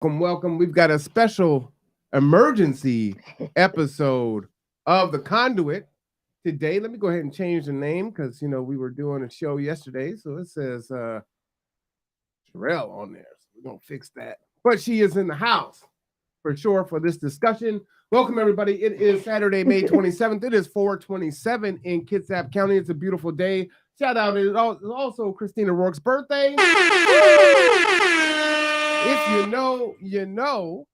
Welcome. We've got a special emergency episode of The Conduit today. Let me go ahead and change the name because, we were doing a show yesterday. So it says Sherelle on there. So we're going to fix that. But she is in the house for sure for this discussion. Welcome, everybody. It is Saturday, May 27th. It is 4:27 in Kitsap County. It's a beautiful day. Shout out. It is also Christina Rourke's birthday. If you know, you know.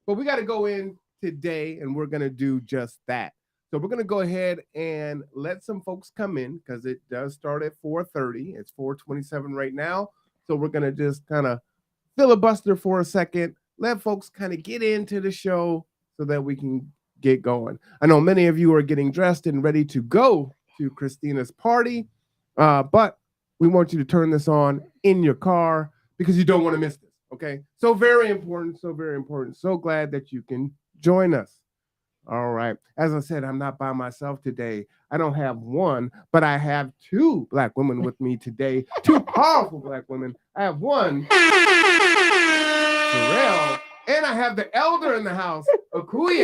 But we got to go in today and we're going to do just that. So we're going to go ahead and let some folks come in because it does start at 4:30. It's 4:27 right now. So we're going to just kind of filibuster for a second, let folks kind of get into the show so that we can get going. I know many of you are getting dressed and ready to go to Christina's party, but we want you to turn this on in your car because you don't want to miss this. Okay. So very important. So very important. So glad that you can join us. All right. As I said, I'm not by myself today. I don't have one, but I have two Black women with me today. Two powerful Black women. I have one, Sherelle, and I have the elder in the house, Akuye.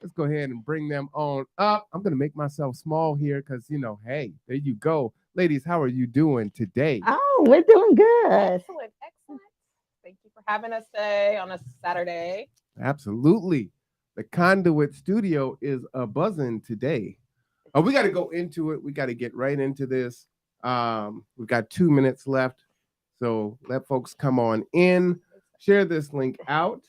Let's go ahead and bring them on up. I'm going to make myself small here because, hey, there you go. Ladies, how are you doing today? Oh, we're doing good. Excellent, excellent. Thank you for having us today on a Saturday. Absolutely. The Conduit Studio is a buzzing today. We got to go into it. We got to get right into this. We've got 2 minutes left. So let folks come on in, share this link out.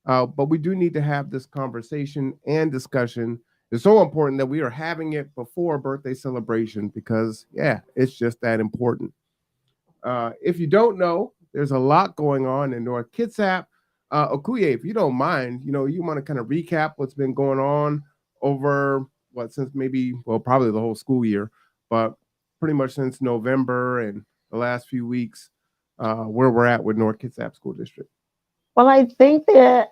But we do need to have this conversation and discussion. It's so important that we are having it before birthday celebration because, yeah, it's just that important. If you don't know, there's a lot going on in North Kitsap. Okuye, if you don't mind, you want to kind of recap what's been going on over since probably the whole school year, but pretty much since November and the last few weeks, where we're at with North Kitsap School District. Well, I think that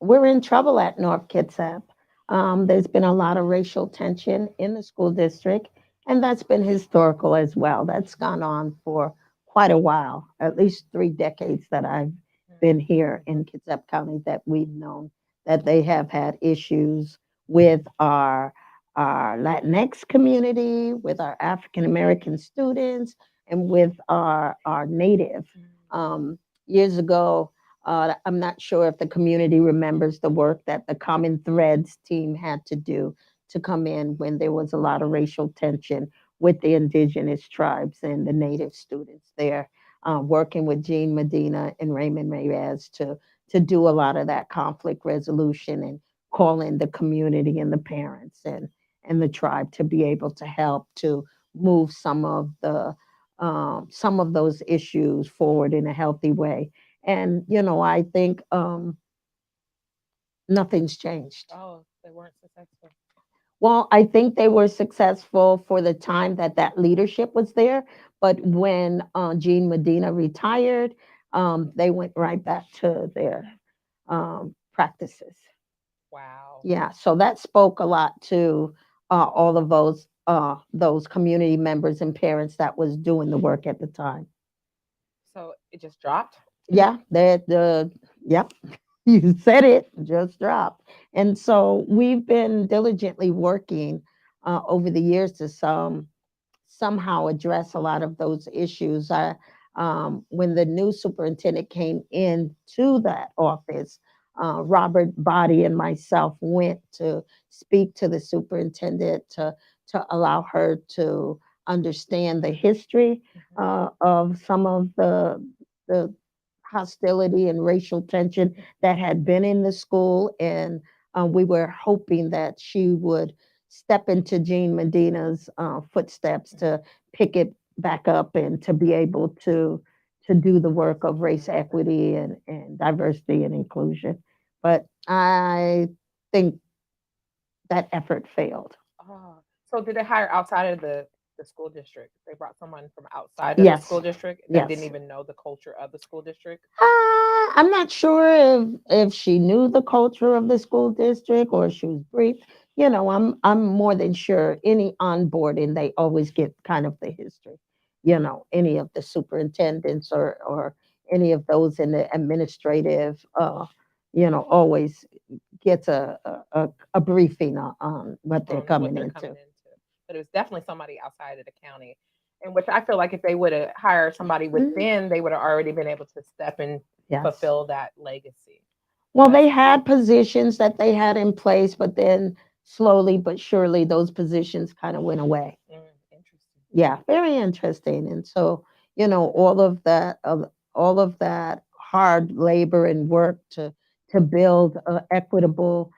we're in trouble at North Kitsap. There's been a lot of racial tension in the school district, and that's been historical as well. That's gone on for quite a while, at least 3 decades that I've been here in Kitsap County that we've known that they have had issues with our Latinx community, with our African American students, and with our Native. Years ago, I'm not sure if the community remembers the work that the Common Threads team had to do to come in when there was a lot of racial tension with the indigenous tribes and the Native students there, working with Jean Medina and Raymond Reyes to do a lot of that conflict resolution and call in the community and the parents and the tribe to be able to help to move some of those issues forward in a healthy way. And I think nothing's changed. Oh, they weren't successful. Well, I think they were successful for the time that that leadership was there, but when Jean Medina retired, they went right back to their practices. Wow. Yeah, so that spoke a lot to all of those community members and parents that was doing the work at the time. So it just dropped? Yeah, yep, you said it, just dropped. And so we've been diligently working over the years to somehow address a lot of those issues. When the new superintendent came into that office, Robert Body and myself went to speak to the superintendent to allow her to understand the history of some of the hostility and racial tension that had been in the school. And we were hoping that she would step into Jean Medina's footsteps to pick it back up and to be able to do the work of race equity and diversity and inclusion. But I think that effort failed. Oh, so did they hire outside of the school district? They brought someone from outside of the Yes, school district that didn't yes. even know the culture of the school district? I'm not sure if she knew the culture of the school district or she was briefed. I'm more than sure any onboarding they always get kind of the history. any of the superintendents or any of those in the administrative, always gets a briefing on what they're on what coming they're coming into. into. But it was definitely somebody outside of the county, in which I feel like if they would have hired somebody Mhm. within, they would have already been able to step and Yes. fulfill that legacy. Well, That's they had positions that they had in place, but then slowly but surely those positions kind of went away. interesting. Yeah, very interesting. And so, all of that hard labor and work to build an equitable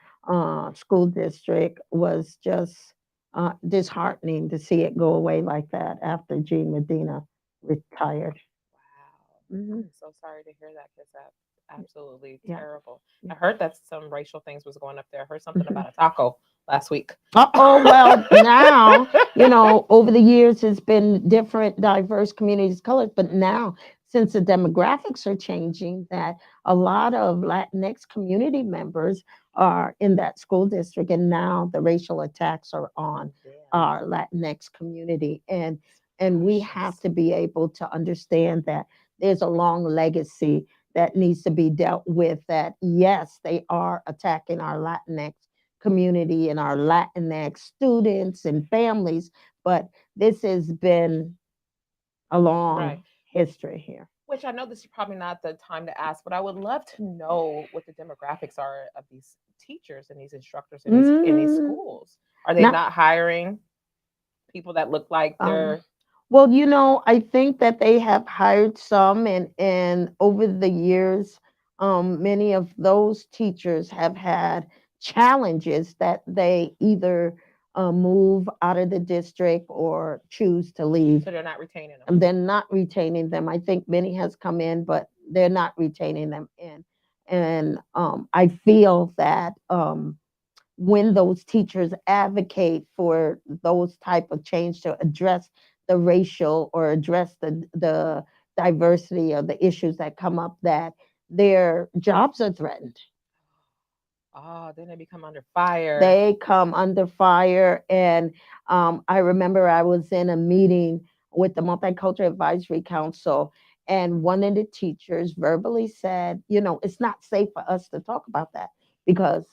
school district was just disheartening to see it go away like that after Gene Medina retired. Wow. Hmm. I'm so sorry to hear that because that's absolutely Yeah. terrible. Yeah. I heard that some racial things was going up there. I heard something Mhm. about a taco last week. Oh, well, now, over the years, it's been different, diverse communities, colors, but now, since the demographics are changing, that a lot of Latinx community members are in that school district, and now the racial attacks are on Yeah. our Latinx community. And we have Precious. to be able to understand that there's a long legacy that needs to be dealt with, that yes, they are attacking our Latinx community and our Latinx students and families, but this has been a Right. long history here. Which I know this is probably not the time to ask, but I would love to know what the demographics are of these teachers and these instructors in these Mm, schools. Are they not, not hiring people that look like um, they're well, I think that they have hired some, and over the years, many of those teachers have had challenges that they either move out of the district or choose to leave. so they're not retaining them? They're not retaining them. I think many has come in, but they're not retaining them in. And I feel that when those teachers advocate for those type of change to address the racial or address the diversity of the issues that come up, that their jobs are threatened. Oh, then they become under fire. They come under fire. And I remember I was in a meeting with the Multicultural Advisory Council, and one of the teachers verbally said, it's not safe for us to talk about that because,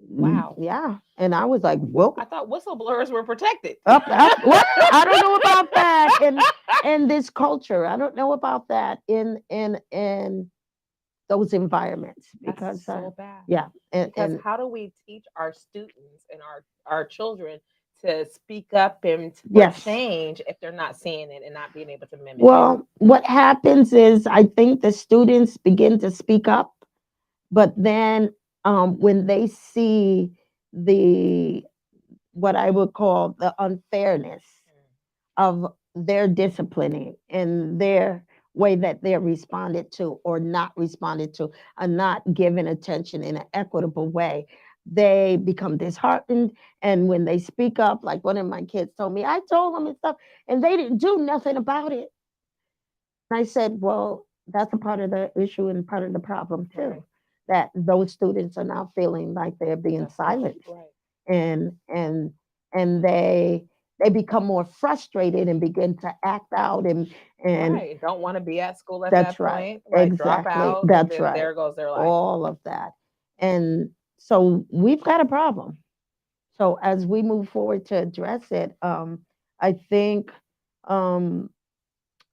Wow. yeah. And I was like, I well, thought whistleblowers were protected. well, I don't know about that in this culture. I don't know about that in those environments That's because, so bad. yeah, Because and how do we teach our students and our children to speak up and for yes. change if they're not seeing it and not being able to mimic it? Well, what happens is I think the students begin to speak up, but then when they see the what I would call the unfairness of their disciplining and their way that they're responded to or not responded to, and not given attention in an equitable way, they become disheartened. And when they speak up, like one of my kids told me, I told them and stuff, and they didn't do nothing about it. I said, well, that's a part of the issue and part of the problem Right. too, that those students are now feeling like they're being That's it. silenced, Right. and and and they become more frustrated and begin to act out, and Right. Don't want to be at school at that's that right, point. Right. Drop exactly, out, and that's then right, there goes their life. all of that. And so we've got a problem. So as we move forward to address it, I think um,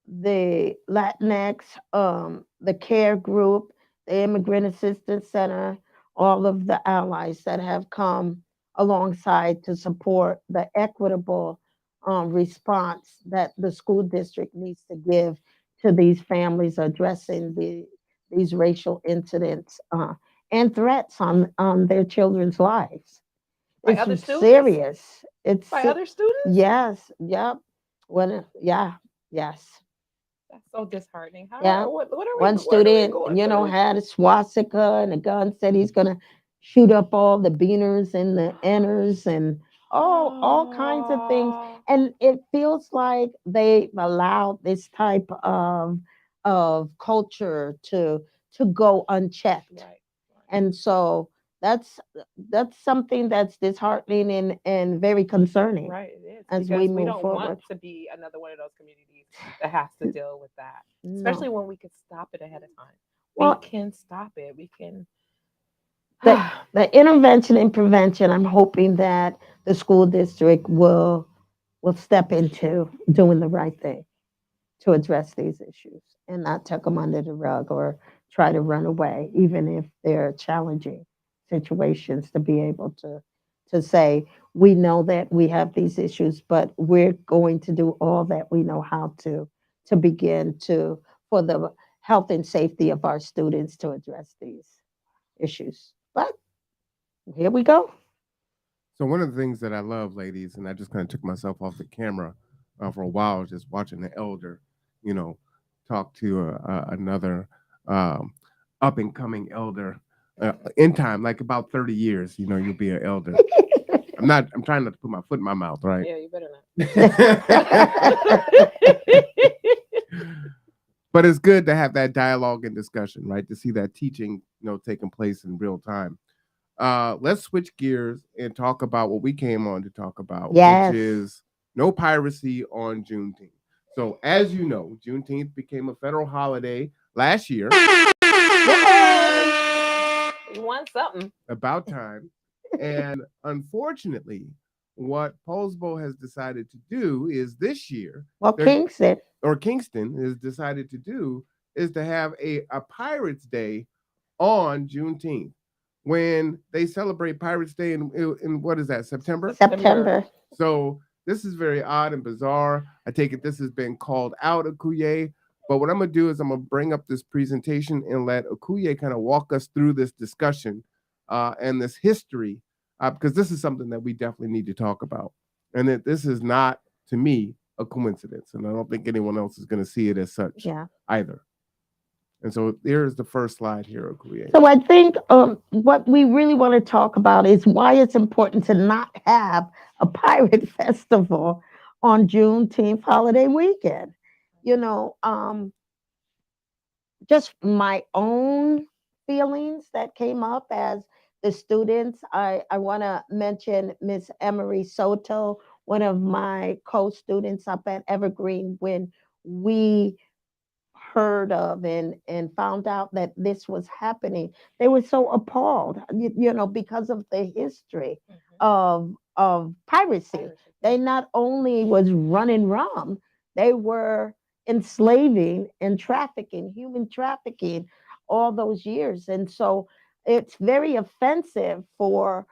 the Latinx, the CARE group, the Immigrant Assistance Center, all of the allies that have come alongside to support the equitable response that the school district needs to give to these families addressing these racial incidents and threats on their children's lives. By It's other students? serious. It's By other students? yes, yep. Yeah, yes. That's so disheartening. Yeah. One What are we student, going through? had a swastika and a gun, said he's gonna shoot up all the beaners and the inners and all kinds of things. Oh, And it feels like they've allowed this type of culture to go unchecked. right. Right. And so That's that's something that's disheartening and very concerning Right, it is as we because we move don't want forward. to be another one of those communities that has to deal with that, especially No. when we could stop it ahead of time. We Well, can stop it. We can. the the intervention and prevention, I'm hoping that the school district will step into doing the right thing to address these issues and not tuck them under the rug or try to run away, even if they're challenging situations, to be able to say, we know that we have these issues, but we're going to do all that we know how to begin to for the health and safety of our students to address these issues. But here we go. So one of the things that I love, ladies, and I just kind of took myself off the camera for a while, just watching the elder, you know, talk to another um, up and coming elder in time, like about 30 years. You'll be an elder. I'm not. I'm trying not to put my foot in my mouth, right? Yeah, you better But not. it's good to have that dialogue and discussion, right? To see that teaching, taking place in real time. Let's switch gears and talk about what we came on to talk about, which Yes. is no piracy on Juneteenth. So, as you know, Juneteenth became a federal holiday last year. You want something? About time. And unfortunately, what Poulsbo has decided to do is this year, Well, Kingston. or Kingston has decided to do, is to have a Pirates Day on Juneteenth when they celebrate Pirates Day in what is that, September? September. So this is very odd and bizarre. I take it this has been called out, Akuye. But what I'm going to do is I'm going to bring up this presentation and let Akuye kind of walk us through this discussion and this history, because this is something that we definitely need to talk about. And that this is not, to me, a coincidence. And I don't think anyone else is going to see it as such either. And so here's the first slide here, Akuye. So I think what we really want to talk about is why it's important to not have a pirate festival on Juneteenth holiday weekend. You know, just my own feelings that came up as the students. I want to mention Miss Emery Soto, one of my co-students up at Evergreen, when we heard of and found out that this was happening, they were so appalled, because of the history of piracy. They not only was running rum, they were enslaving and trafficking, human trafficking, all those years. And so it's very offensive for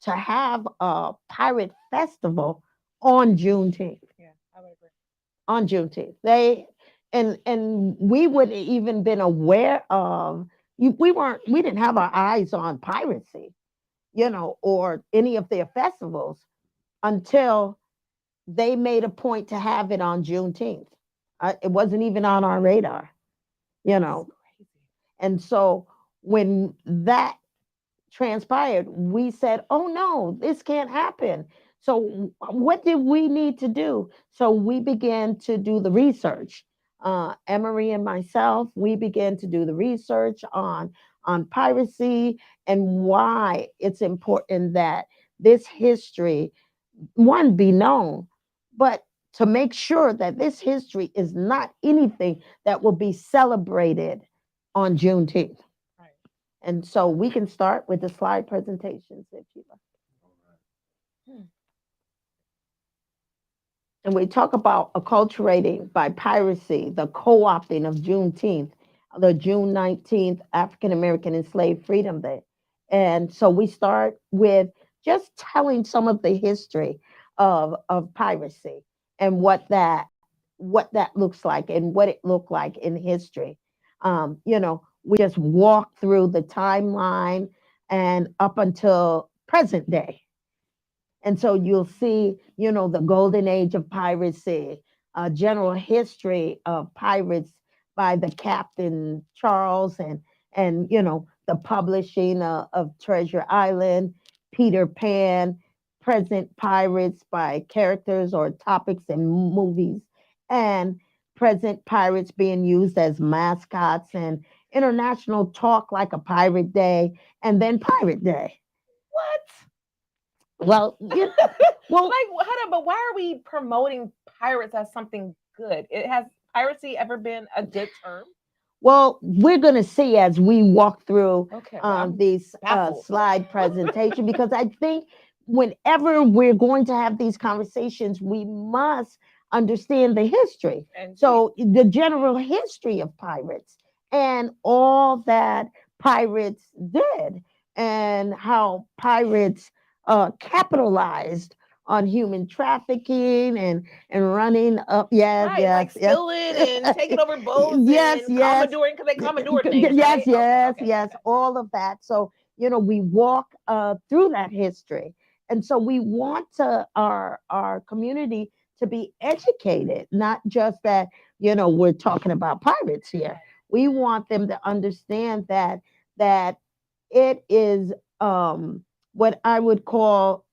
to have a pirate festival on Juneteenth. Yeah, I would agree. On Juneteenth, and we wouldn't even been aware of we didn't have our eyes on piracy, or any of their festivals until they made a point to have it on Juneteenth. It wasn't even on our radar, you know. And so when that transpired, we said, oh no, this can't happen. So, what did we need to do? So, we began to do the research. Emery and myself, we began to do the research on piracy and why it's important that this history, one, be known, but to make sure that this history is not anything that will be celebrated on Juneteenth. And so we can start with the slide presentations if you like. And we talk about acculturating by piracy, the co-opting of Juneteenth, the June 19th African American Enslaved Freedom Day. And so we start with just telling some of the history of piracy and what that looks like and what it looked like in history. We just walk through the timeline and up until present day. And so you'll see, the golden age of piracy, general history of pirates by the Captain Charles and the publishing of Treasure Island, Peter Pan, present pirates by characters or topics in movies, and present pirates being used as mascots International Talk Like a Pirate Day, and then Pirate Day. What? Well, well, Like, hold on, but why are we promoting pirates as something good? It has piracy ever been a good term? well, we're going to see as we walk through Okay, well, I'm these baffled. slide presentation, because I think whenever we're going to have these conversations, we must understand the history. And So the general history of pirates and all that pirates did, and how pirates capitalized on human trafficking and running up. Yes, right, yes, like yes. stealing and taking over boats Yes, and yes. commandoing because they commodore things, Yes, right? Okay, yes, okay, yes, okay. all of that. So, we walk through that history. And so we want our community to be educated, not just that, we're talking about pirates here. Right. We want them to understand that it is what I would call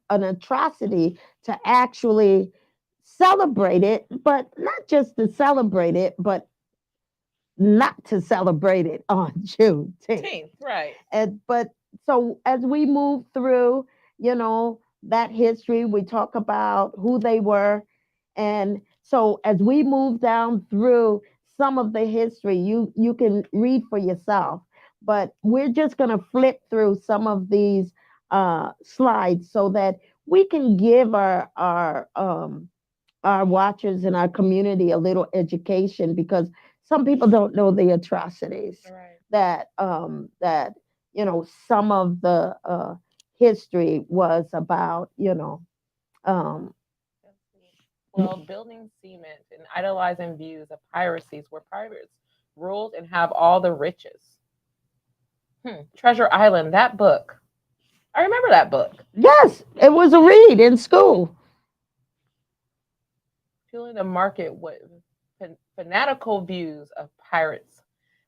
an atrocity to actually celebrate it, but not just to celebrate it, but not to celebrate it on Juneteenth. Teenth, right. But so as we move through, that history, we talk about who they were. And so as we move down through some of the history, you can read for yourself. But we're just going to flip through some of these slides so that we can give our watchers and our community a little education, because some people don't know the atrocities Right. that some of the history was about. Um, Let's see. Well, building cement and idolizing views of piracies where pirates ruled and have all the riches. Treasure Island, that book. I remember that book. yes, it was a read in school. Fueling the market with fanatical views of pirates.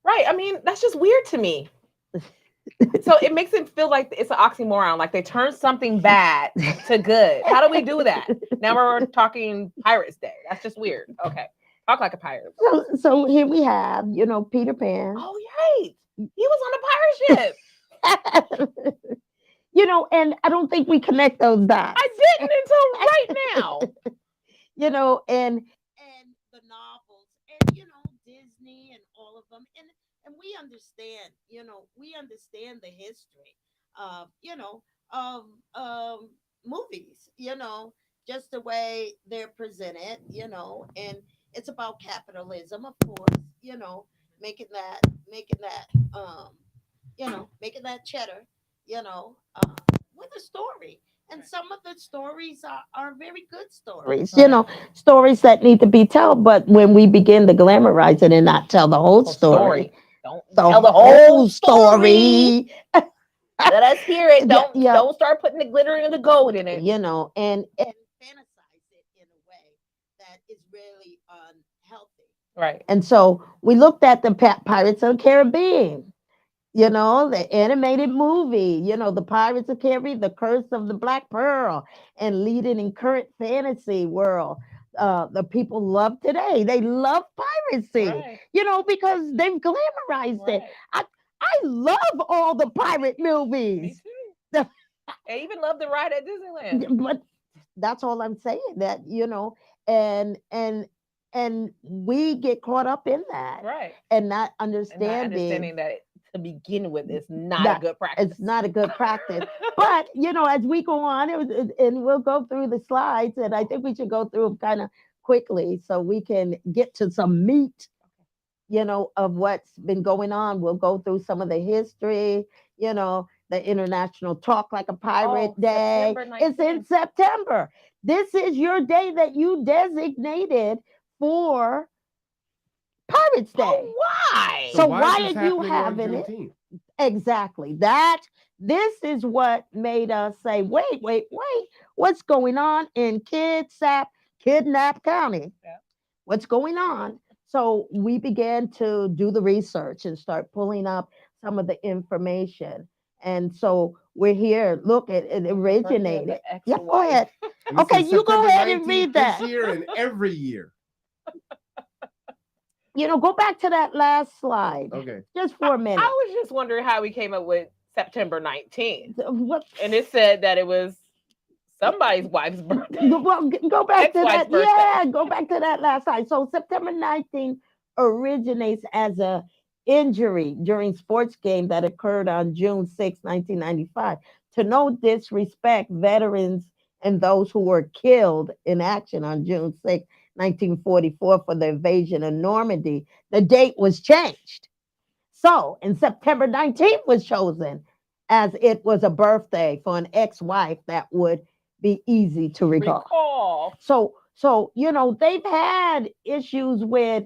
Right. I mean, that's just weird to me. So it makes it feel like it's an oxymoron, like they turn something bad to good. How do we do that? Now we're talking Pirates Day. That's just weird. Okay. Talk like a pirate. So here we have, Peter Pan. Oh, right. He was on a pirate ship. And I don't think we connect those dots. I didn't until right now. And the novels, and Disney and all of them, and we understand the history of of movies, just the way they're presented, and it's about capitalism, of course, making that making that making that cheddar, with a story. And some of the stories are very good stories, stories that need to be told. But when we begin to glamorize it and not tell the whole Whole story, Don't the tell the whole whole story. story, Let us hear it. yeah, yeah, Don't start putting the glitter and the gold in it. and fantasize it in a way that is really unhealthy. Right. And so we looked at the Pirates of the Caribbean, the animated movie, the Pirates of the Caribbean, the Curse of the Black Pearl, and leading in current fantasy world. The people love today. They love piracy, Right. because they've glamorized it. Right. I love all the pirate Me movies. too. I even love the ride at Disneyland. But that's all I'm saying, that and we get caught up in that, Right. and not And not understanding understanding that to begin with is not a that good practice. it's not a good practice. But as we go on, and we'll go through the slides, and I think we should go through them kind of quickly so we can get to some meat, of what's been going on. We'll go through some of the history, the International Talk Like a Pirate Day. September It's in 19th. September. This is your day that you designated for Pirates Day. Oh, why? So why why is this are you happening on having it? Juneteenth? Exactly. This is what made us say, wait, what's going on in Kidnap County? Yeah. What's going on? So we began to do the research and start pulling up some of the information. And so we're here. Look, it originated. Yeah, go ahead. And this Okay, is you go September ahead and 19th read this that. year and every year. Go back to that last slide, Okay. just for a minute. I was just wondering how we came up with September 19th. What? And it said that it was somebody's wife's birthday. Well, go back to Ex-wife's that. birthday. Yeah, go back to that last slide. So September 19th originates as a injury during sports game that occurred on June 6, 1995. To no disrespect, veterans and those who were killed in action on June 6, 1944 for the invasion of Normandy, the date was changed. So, and September 19th was chosen as it was a birthday for an ex-wife that would be easy to recall. So, they've had issues with,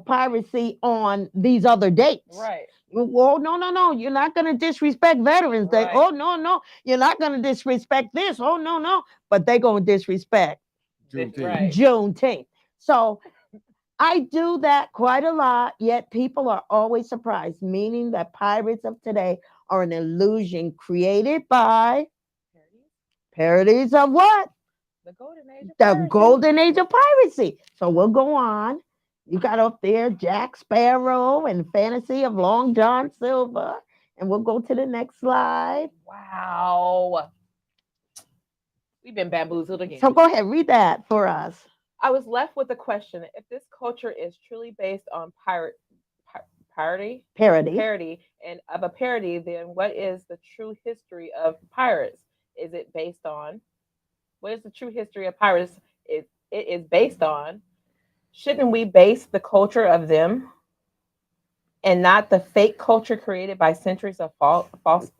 piracy on these other dates. Right. Well, no, no, no. You're not going to disrespect Veterans Day. Right. Oh, no, no. You're not going to disrespect this. Oh, no, no. But they're going to disrespect Juneteenth. Right. Juneteenth. So I do that quite a lot, yet people are always surprised, meaning that pirates of today are an illusion created by parodies of what? The golden age of The piracy. golden age of piracy. So we'll go on. You got up there Jack Sparrow and Fantasy of Long John Silver. And we'll go to the next slide. Wow. We've been bamboozled again. So go ahead, read that for us. I was left with the question: if this culture is truly based on parody, Parody. and of a parody, then what is the true history of pirates? Is it based on what is the true history of pirates? It is based on. Shouldn't we base the culture of them and not the fake culture created by centuries of falsities,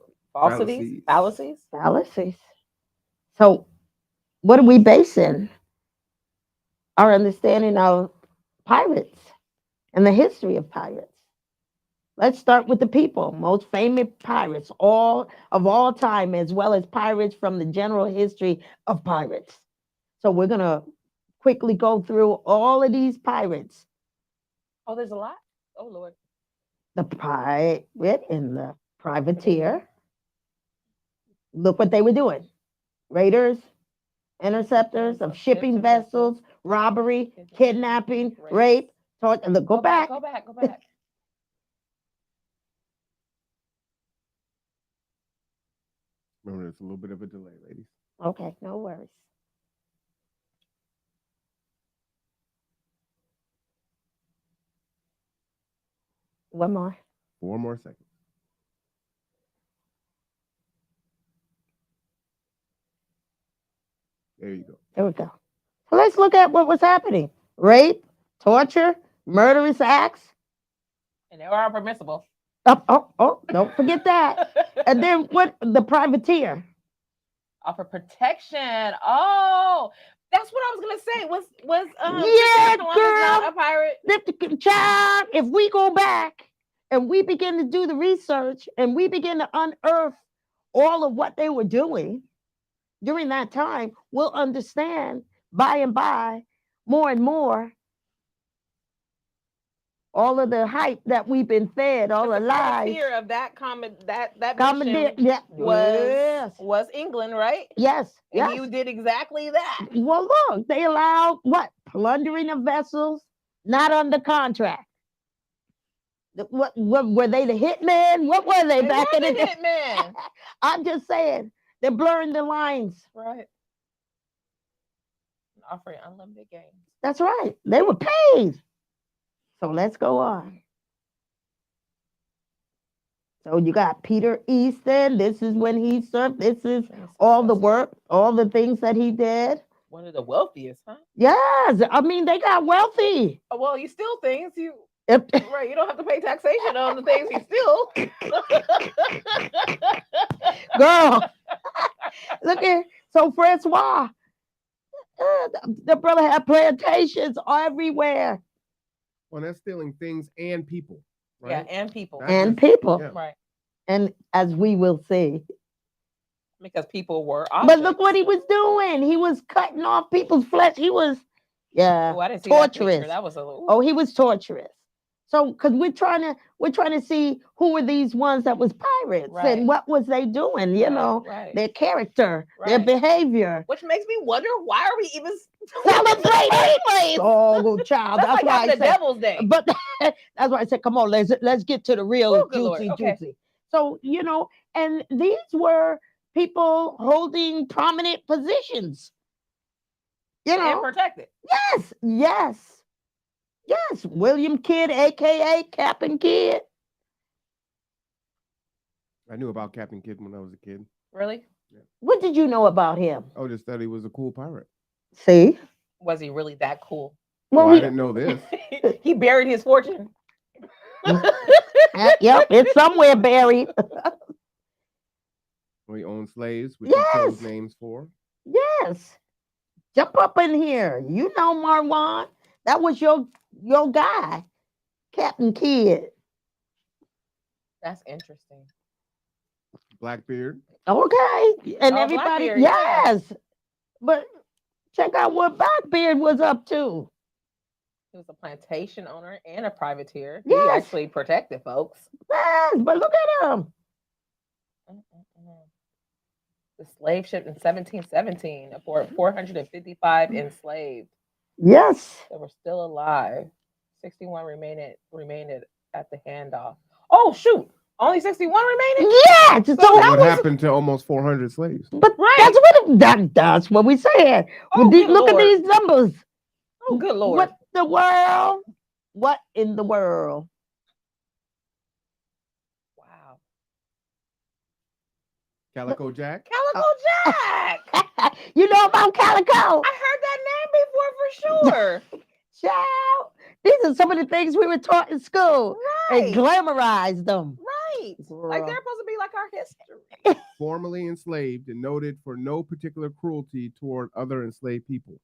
fallacies? Fallacies. So what are we basing our understanding of pirates and the history of pirates? Let's start with the people, most famous pirates of all time, as well as pirates from the general history of pirates. So we're going to quickly go through all of these pirates. Oh, there's a lot? Oh, Lord. The pirate and the privateer. Look what they were doing. Raiders, interceptors of shipping vessels, robbery, kidnapping, rape. Look, go back. Go back. Remember, there's a little bit of a delay, ladies. Okay, no worries. One more. 4 more seconds. There you go. There we go. So let's look at what was happening. Rape, torture, murderous acts. And they were all permissible. Oh, don't forget that. And then what? The privateer. Offer protection. Oh, that's what I was gonna say. Was Yeah, Columbus girl. not a pirate? Child, if we go back and we begin to do the research and we begin to unearth all of what they were doing during that time, we'll understand by and by more and more all of the hype that we've been fed, all the lies. Fear of that that Commandeer, mission yeah, was England, right? yes, And yes. you did exactly that. Well, look, they allowed what? Plundering of vessels, not under contract. What were they, the hitmen? What were they back in the day? Hitman. I'm just saying, they're blurring the lines. Right. Offering unlimited games. That's right. They were paid. So let's go on. So you got Peter Easton. This is when he served. This is all the work, all the things that he did. One of the wealthiest, huh? Yes. I mean, they got wealthy. Oh, well, you steal things. Right. You don't have to pay taxation on the things you steal. Girl. Look at, so Francois. The brother had plantations everywhere. Well, that's stealing things and people, right? Yeah, and people. And people. Yeah. Right. And as we will see. Because people were But look what he was doing. He was cutting off people's flesh. He was, Oh, I didn't see torturous. That was a little... Oh, he was torturous. So, because we're trying to see who were these ones that was pirates Right. and what was they doing, Right. their character, their Right. behavior. Which makes me wonder, why are we even Celebrating anyways? Oh, child, That's like why having I a said. Devil's Day. But that's why I said, come on, let's get to the real Oh, good Lord. juicy, Okay. juicy. So, and these were people holding prominent positions. And protected. Yes, yes, yes. William Kidd, aka Captain Kidd. I knew about Captain Kidd when I was a kid. Really? What did you know about him? Oh, just that he was a cool pirate. See? Was he really that cool? Well, Well, I didn't know this. He buried his fortune. yep, it's somewhere buried. Well, he owned slaves, which he chose names for. Yes. Jump up in here. You know, Marwan. That was your guy, Captain Kidd. That's interesting. Blackbeard. Okay. And Oh, everybody, Blackbeard, yeah. yes. But check out what Blackbeard was up to. He was a plantation owner and a privateer. He Yes. actually protected folks. Yes, but look at him. The slave ship in 1717 aboard 455 enslaved Yes. that were still alive. 61 remained at the handoff. Oh shoot! Only 61 remaining. Yes. So what happened to almost 400 slaves? But Right. that's what we said. Oh, good Look at Lord. these numbers. Oh, good Lord. What the world? What in the world? Wow. Calico Jack. Calico Jack. You know about Calico? I heard that name before for sure. Child, these are some of the things we were taught in school and Right. glamorized them. Right. Like they're supposed to be like our history. Formerly enslaved and noted for no particular cruelty toward other enslaved people.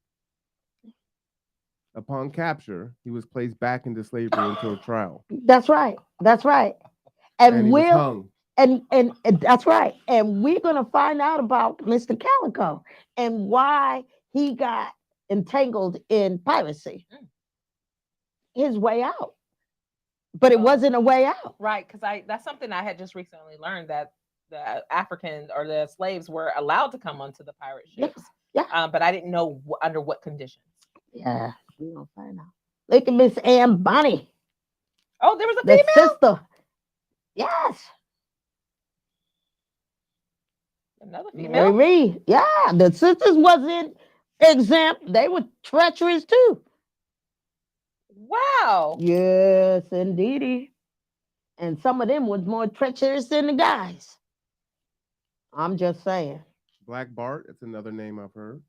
Upon capture, he was placed back into slavery until trial. That's right. That's right. And he was hung. And that's right. And we're gonna find out about Mr. Calico and why he got entangled in piracy. His way out. But it wasn't a way out. Right, because that's something I had just recently learned, that the Africans or the slaves were allowed to come onto the pirate ships. Yeah. But I didn't know under what conditions. Yeah, we're gonna find out. Look at Miss Ann Bonny. Oh, there was a The female sister. Yes. Another Mary female. Reed. Yeah, the sisters wasn't exempt. They were treacherous too. Wow. Yes, indeedy. And some of them was more treacherous than the guys. I'm just saying. Black Bart. It's another name I've heard.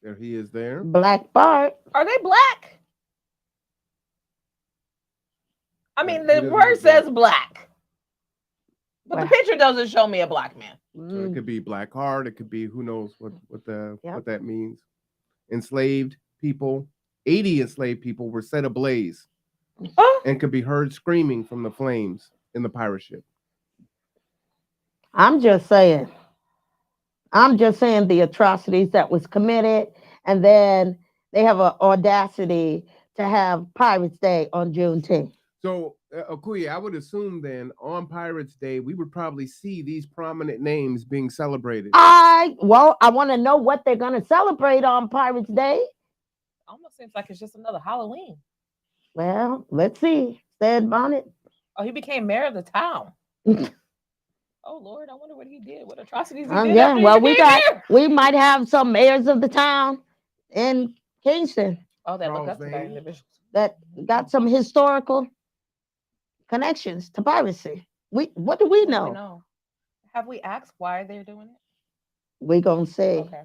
There he is there. Black Bart. Are they black? I mean, He the doesn't word look says black. But Wow. the picture doesn't show me a black man. So it could be Black Heart. It could be who knows what that means. Enslaved people. 80 enslaved people were set ablaze and could be heard screaming from the flames in the pirate ship. I'm just saying the atrocities that was committed, and then they have an audacity to have Pirates Day on Juneteenth. So, Akuya, I would assume then on Pirates Day, we would probably see these prominent names being celebrated. I want to know what they're going to celebrate on Pirates Day. Almost seems like it's just another Halloween. Well, let's see. Stan Bonnet. Oh, he became mayor of the town. Oh Lord, I wonder what he did. What atrocities he did. Yeah, well, mayor. we might have some mayors of the town in Kingston. Oh, that look up to that individual. That got some historical connections to piracy. What do we know? Have we asked why they're doing it? We gonna see. Okay.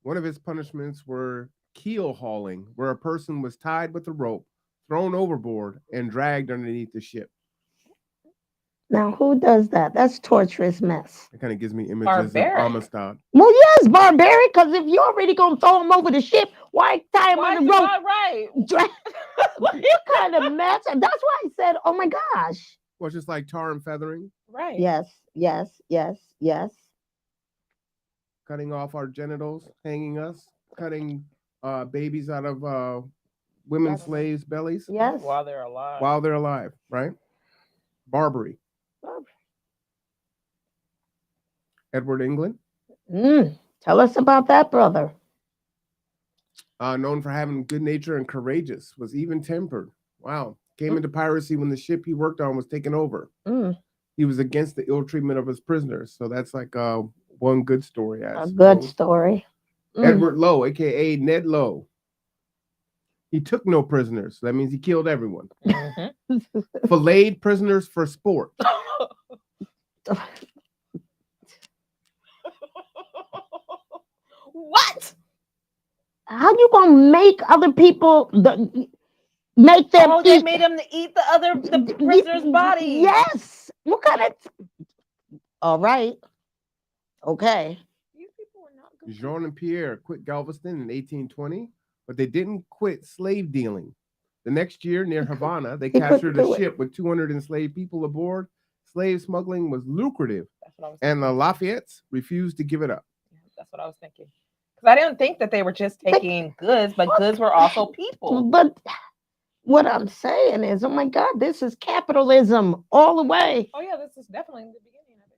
One of his punishments were keel hauling, where a person was tied with a rope, thrown overboard, and dragged underneath the ship. Now, who does that? That's torturous mess. It kind of gives me images of Amistad. Well, yes, barbaric, because if you're already going to throw him over the ship, why tie him on the rope? Right. What kind of mess? And that's why I said, oh my gosh. Well, it's just like tar and feathering. Right. Yes. Cutting off our genitals, hanging us, cutting babies out of women Yes. slaves' bellies Yes. While they're alive. while they're alive, right? Barbary. Edward England, Tell us about that, brother. known for having good nature and courageous, was even tempered. Wow. Came into piracy when the ship he worked on was taken over. Mm, He was against the ill treatment of his prisoners. So that's like one good story, I a good suppose. story. Edward Lowe, aka Ned Lowe. He took no prisoners. So that means he killed everyone. Filleted prisoners for sport. What? How you gonna make other people make them Oh, eat? they made him to eat the prisoner's body. Yes. What kind of? All right. Okay. These people were not good. Jean and Pierre quit Galveston in 1820, but they didn't quit slave dealing. The next year, near Havana, they He couldn't captured a do it. ship with 200 enslaved people aboard. Slave smuggling was lucrative, That's what I was and the thinking. Lafayettes refused to give it up. That's what I was thinking. Because I didn't think that they were just taking goods, but goods were also people. But what I'm saying is, oh my God, this is capitalism all the way. Oh yeah, this is definitely the beginning of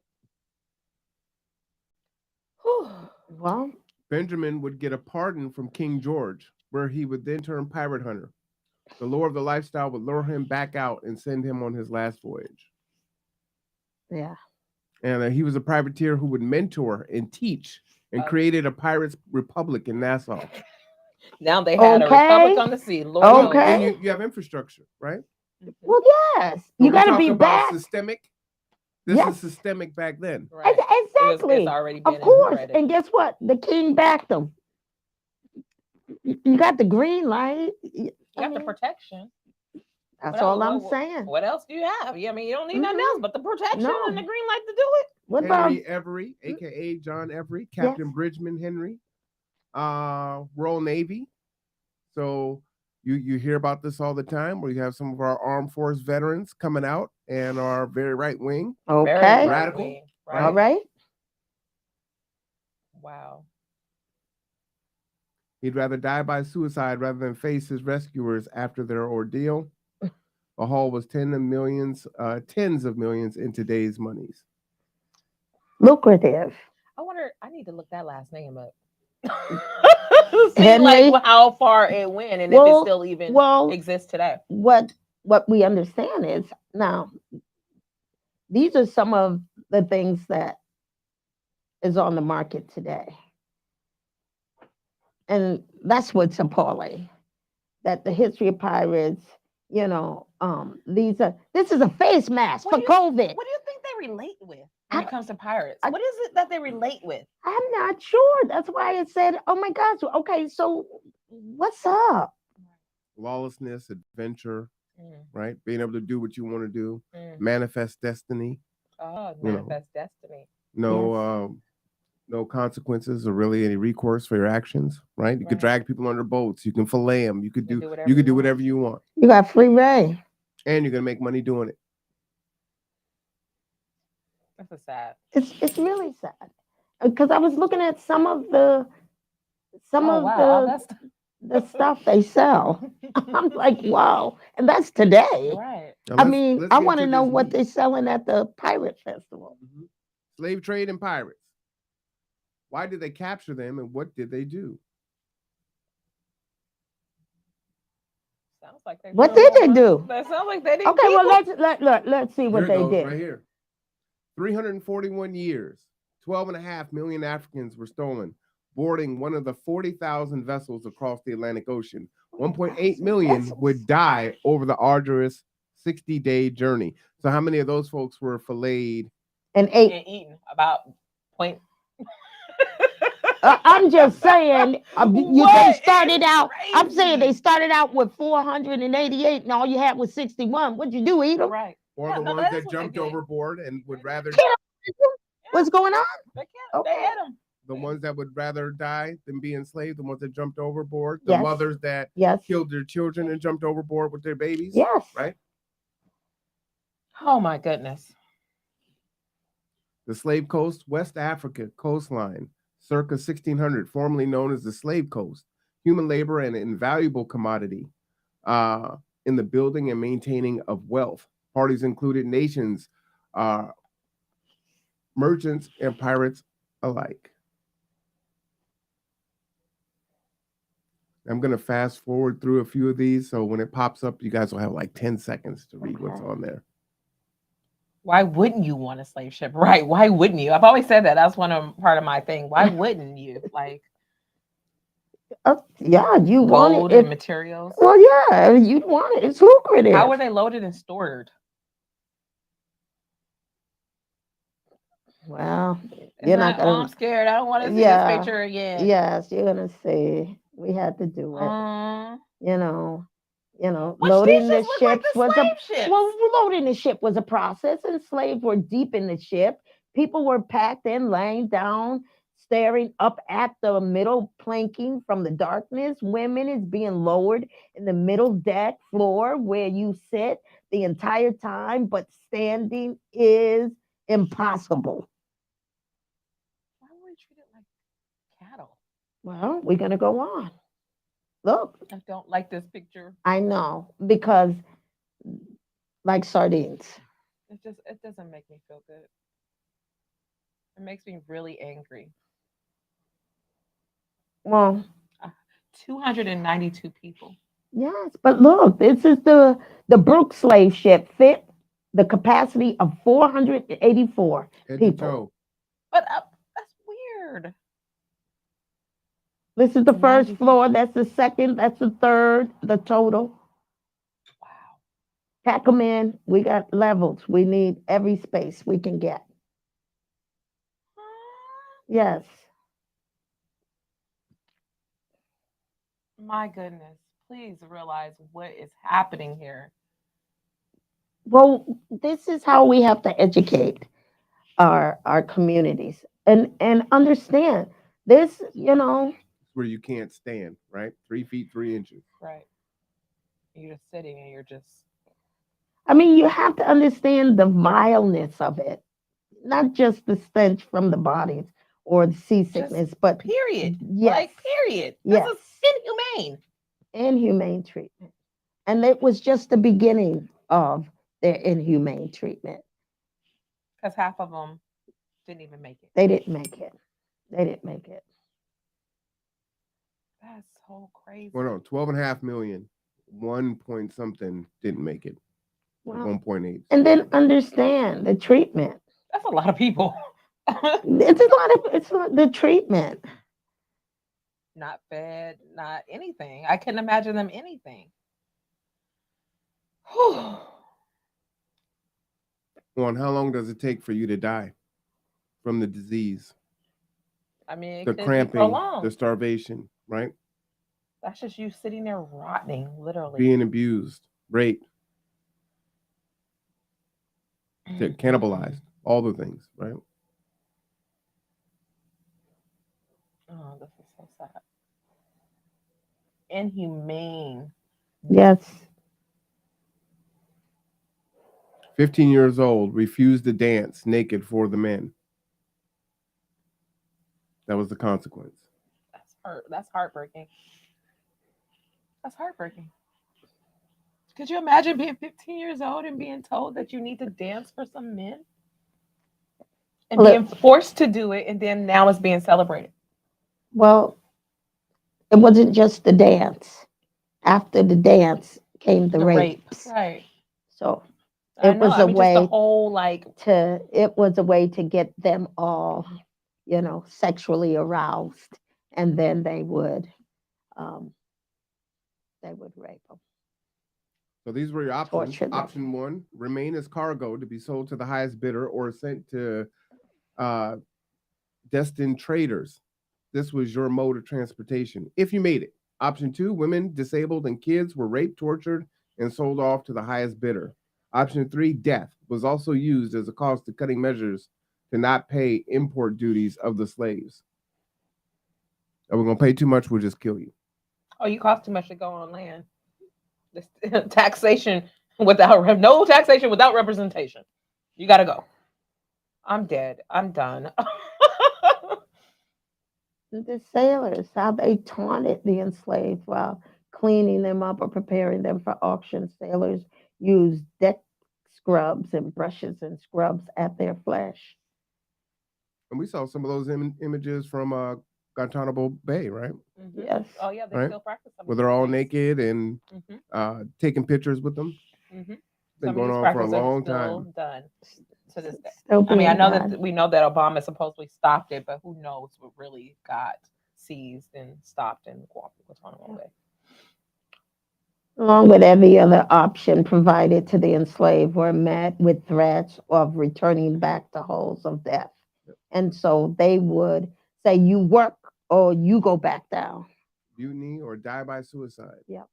it. Well, Benjamin would get a pardon from King George, where he would then turn pirate hunter. The lure of the lifestyle would lure him back out and send him on his last voyage. yeah. And he was a privateer who would mentor and teach and created a pirates' republic in Nassau. Now they had a republic on the sea. Lord knows. Okay. And you have infrastructure, right? Well, yes. But You we got to talk be about back. systemic. This Yes. is systemic back then. Right. Exactly. It's already been Of course. inbred. And guess what? The king backed them. You got the green light. You got the protection. That's What all else- I'm saying. What else do you have? Yeah, I mean, you don't need nothing Mhm. else but the protection No. and the green light to do it. What about Henry Every, aka John Every, Captain Bridgman Henry, Royal Navy. So you hear about this all the time, where you have some of our armed force veterans coming out and are very right wing. okay? Very Radical, right-wing, right? All right. Wow. He'd rather die by suicide rather than face his rescuers after their ordeal. The haul was tens of millions in today's monies. Lucrative. I wonder. I need to look that last name up. See, Henry? like how far it went and if Well- it still even Well, exists today. what we understand is now these are some of the things that is on the market today. And that's what's appalling. That the history of pirates, this is a face mask What for do you- COVID. What do you think they relate with when it comes to pirates? I- What is it that they relate with? I'm not sure. That's why I said, oh my gosh, okay, so what's up? Lawlessness, adventure, Mm, right? Being able to do what you want to do, mm. manifest destiny. Oh, You know. manifest destiny. No consequences or really any recourse for your actions, right? You could Right. drag people under boats. You can fillet them. You could You do can do whatever you could you do want. whatever you want, You got free reign. and you're gonna make money doing it. That's a sad. It's really sad. Because I was looking at some of the That's the stuff they sell. I'm like, wow. And that's today. right. Now I let's- mean, let's I get want to into know this what meat. they're selling at the pirate festival. Mhm. Slave trade and pirates. Why did they capture them, and what did they do? Sounds like they. What did did they do? That sounds like they did. Okay, well let's see what Here it they goes, did. right here. 341 years, 12.5 million Africans were stolen, boarding one of the 40,000 vessels across the Atlantic Ocean. 1.8 million would die over the arduous 60-day journey. So how many of those folks were filleted? And ate. and eaten about point. I'm just saying, they What started is out. I'm saying they crazy? started out with 488, and all you had was 61. What'd you do? Eat them? Right. Or Yeah, the no, ones that that is what they jumped did. overboard and would rather, What's going on? They Okay. had them. the ones that would rather die than be enslaved, the ones that jumped overboard, the Yes. mothers that Yes. killed their children and jumped overboard with their babies. Yes. Right? Oh my goodness. The Slave Coast, West Africa coastline, circa 1600, formerly known as the Slave Coast, human labor, and an invaluable commodity in the building and maintaining of wealth. Parties included nations, uh, merchants, and pirates alike. I'm going to fast forward through a few of these. So when it pops up, you guys will have like 10 seconds to read what's Okay. on there. Why wouldn't you want a slave ship? Right. Why wouldn't you? I've always said that. That's part of my thing. Why wouldn't you? Like Yeah, you want gold it. and If, materials. well, yeah, you want it. It's lucrative. How were they loaded and stored? Well, Is you're not that, oh, I'm gonna. scared. I don't want to see this Yeah. picture again. Yes, you're gonna see. We had to do it. Um, You know. which these Loading the just look like ships the was a slave ships. well, loading the ship was a process, and slaves were deep in the ship. People were packed in, laying down, staring up at the middle planking from the darkness. Women is being lowered in the middle deck floor where you sit the entire time, but standing is impossible. Why were we treated like cattle? Well, we're gonna go on. Look, I don't like this picture. I know because like sardines. It doesn't make me feel good. It makes me really angry. Well, 292 people. yes, but look, this is the Brooke slave ship fit the capacity of 484 Head to people. toe. But that's weird. This is the first 90 floor. That's the second. That's the third. The total. Wow. Pack them in. We got levels. We need every space we can get. Yes. My goodness. Please realize what is happening here. Well, this is how we have to educate our communities and understand this. It's where you can't stand, right? 3 feet 3 inches. Right. You're just sitting and you're just I mean, you have to understand the vileness of it, not just the stench from the bodies or the seasickness, but period. yes, Like period. This yes, is inhumane. inhumane treatment. And it was just the beginning of their inhumane treatment. Because half of them didn't even make it. They didn't make it. They didn't make it. That's so crazy. Well, no, 12.5 million. 1 point something didn't make it. Wow. 1.8. And then understand the treatment. That's a lot of people. It's the treatment. Not fed, not anything. I couldn't imagine them anything. Well, and how long does it take for you to die from the disease, I mean, it the could be cramping, prolonged. the starvation, right? That's just you sitting there rotting, literally. Being abused, raped, cannibalized, all the things, right? Oh, this is so sad. Inhumane. Yes. 15 years old, refused to dance naked for the men. That was the consequence. That's heartbreaking. That's heartbreaking. Could you imagine being 15 years old and being told that you need to dance for some men? And being forced to do it, and then now it's being celebrated. Well, it wasn't just the dance. After the dance came the rapes. Right. So I know. was a just way the whole it was a way to get them all, sexually aroused, and then they would rape them. So these were your options. Torture them. Option 1, remain as cargo to be sold to the highest bidder or sent to destined traders. This was your mode of transportation if you made it. Option 2, women, disabled, and kids were raped, tortured, and sold off to the highest bidder. Option 3, death was also used as a cost-cutting measures to not pay import duties of the slaves. Are we going to pay too much? We'll just kill you. Oh, you cost too much to go on land. This taxation without no taxation without representation. You got to go. I'm dead. I'm done. The sailors, how they taunted the enslaved while cleaning them up or preparing them for auction. Sailors used deck scrubs and brushes and scrubs at their flesh. And we saw some of those images from Guantanamo Bay, right? Yes. Oh yeah, they Right. still practice some Where of they're these all things. naked and taking pictures with them. Hmm Been Some of going these on for a practices are long still time. done to this day. Still I mean, I being know done. that we know that Obama supposedly stopped it, but who knows what really got seized and stopped in Guantanamo Bay. Along with every other option provided to the enslaved, were met with threats of returning back to holes of death. And so they would say, you work or you go back down. Mutiny or die by suicide. Yep.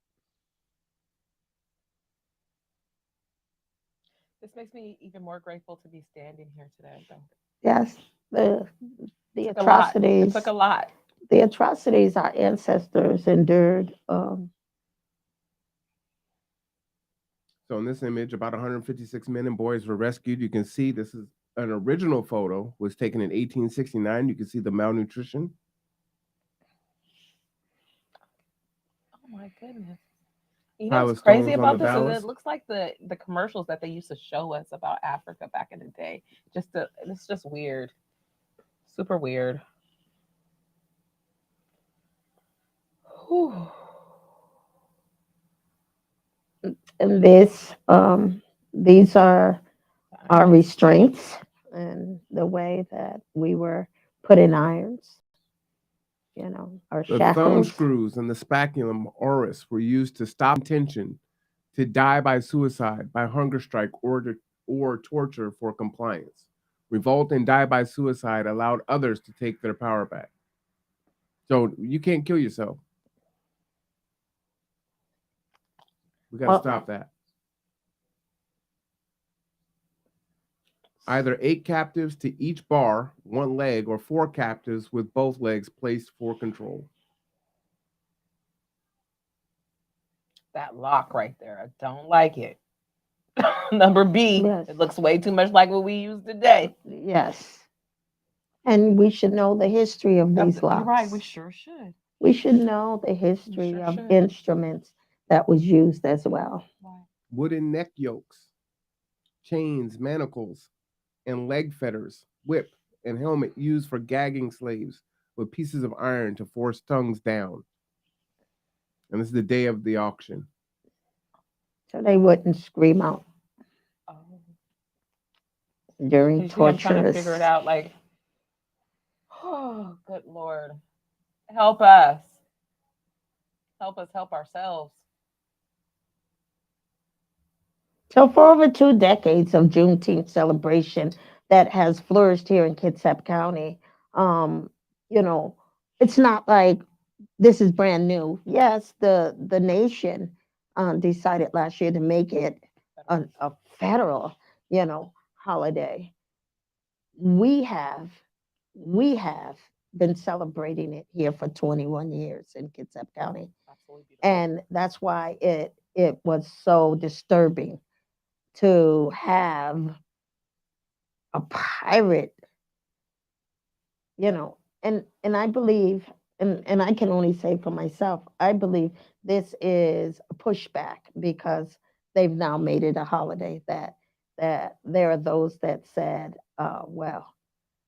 This makes me even more grateful to be standing here today, though. Yes. The It took a lot. It atrocities, took a lot. the atrocities our ancestors endured. So in this image, about 156 men and boys were rescued. You can see this is an original photo, was taken in 1869. You can see the malnutrition. Oh my goodness. You know Pile what's of crazy stones on about the this is ballast. it looks like the commercials that they used to show us about Africa back in the day. It's just weird. Super weird. Whew. And these are our restraints and the way that we were put in irons, our The thumb shackles. screws and the speculum oris were used to stop intention to die by suicide, by hunger strike, or torture for compliance. Revolt and die by suicide allowed others to take their power back. So you can't kill yourself. We got to Well, stop that. Either 8 captives to each bar, one leg, or 4 captives with both legs placed for control. That lock right there. I don't like it. Number B. yes, It looks way too much like what we use today. yes. And we should know the history of these You're right. We locks. sure should. We should know the We history sure of should. instruments that was used as well. Why? Wooden neck yokes, chains, manacles, and leg fetters, whip, and helmet used for gagging slaves with pieces of iron to force tongues down. And this is the day of the auction. So they wouldn't scream out Oh. during You see, I'm trying to figure it torturous. out. Like, oh, good Lord. Help us. Help us help ourselves. So for over 2 decades of Juneteenth celebration that has flourished here in Kitsap County, um, you know, it's not like this is brand new. Yes, the nation decided last year to make it a federal, holiday. We have we have been celebrating it here for 21 years in Kitsap County, Absolutely beautiful. and that's why it was so disturbing to have a pirate, you know, and I believe, and I can only say for myself, I believe this is a pushback because they've now made it a holiday that there are those that said, well,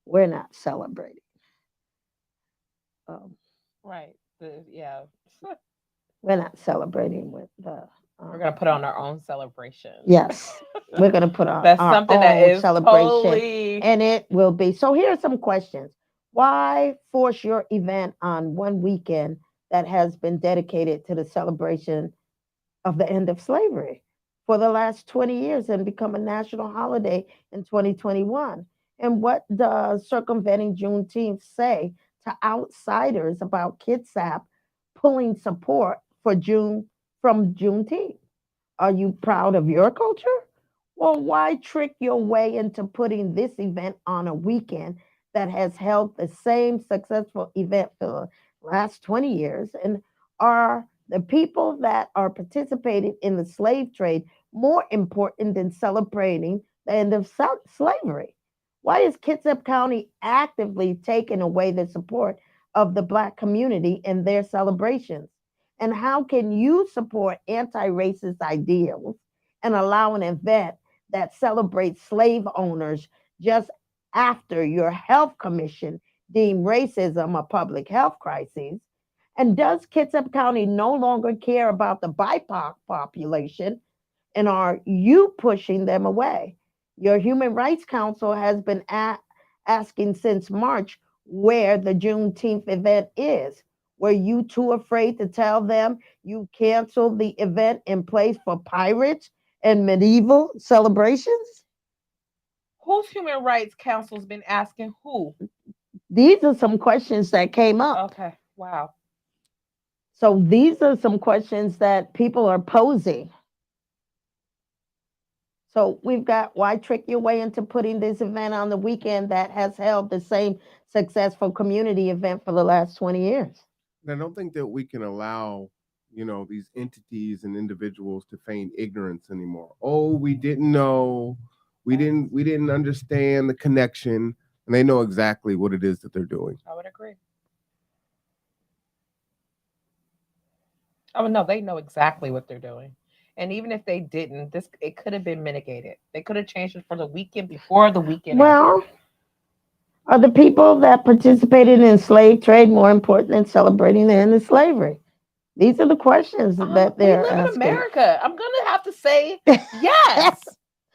we're not celebrating. Um, Right. Yeah. we're not celebrating with the. We're gonna put on our own celebration. Yes, we're going to put on That's our something that own is celebration, totally and it will be. So here are some questions. Why force your event on one weekend that has been dedicated to the celebration of the end of slavery for the last 20 years and become a national holiday in 2021? And what does circumventing Juneteenth say to outsiders about Kitsap pulling support for June from Juneteenth? Are you proud of your culture? Well, why trick your way into putting this event on a weekend that has held the same successful event for the last 20 years? And are the people that are participating in the slave trade more important than celebrating the end of slavery? Why is Kitsap County actively taking away the support of the Black community in their celebrations? And how can you support anti racist ideals and allow an event that celebrates slave owners just after your health commission deemed racism a public health crisis? And does Kitsap County no longer care about the BIPOC population? And are you pushing them away? Your Human Rights Council has been asking since March where the Juneteenth event is. Were you too afraid to tell them you canceled the event in place for pirates and medieval celebrations? Whose Human Rights Council's been asking who? These are some questions that came up. Okay. Wow. So these are some questions that people are posing. So we've got, why trick your way into putting this event on the weekend that has held the same successful community event for the last 20 years? And I don't think that we can allow, these entities and individuals to feign ignorance anymore. Oh, we didn't know, we didn't understand the connection, and they know exactly what it is that they're doing. I would agree. Oh no, they know exactly what they're doing. And even if they didn't, it could have been mitigated. They could have changed it for the weekend before the weekend Well, after. are the people that participated in slave trade more important than celebrating the end of slavery? These are the questions that We they're live in asking. America. I'm gonna have to say yes.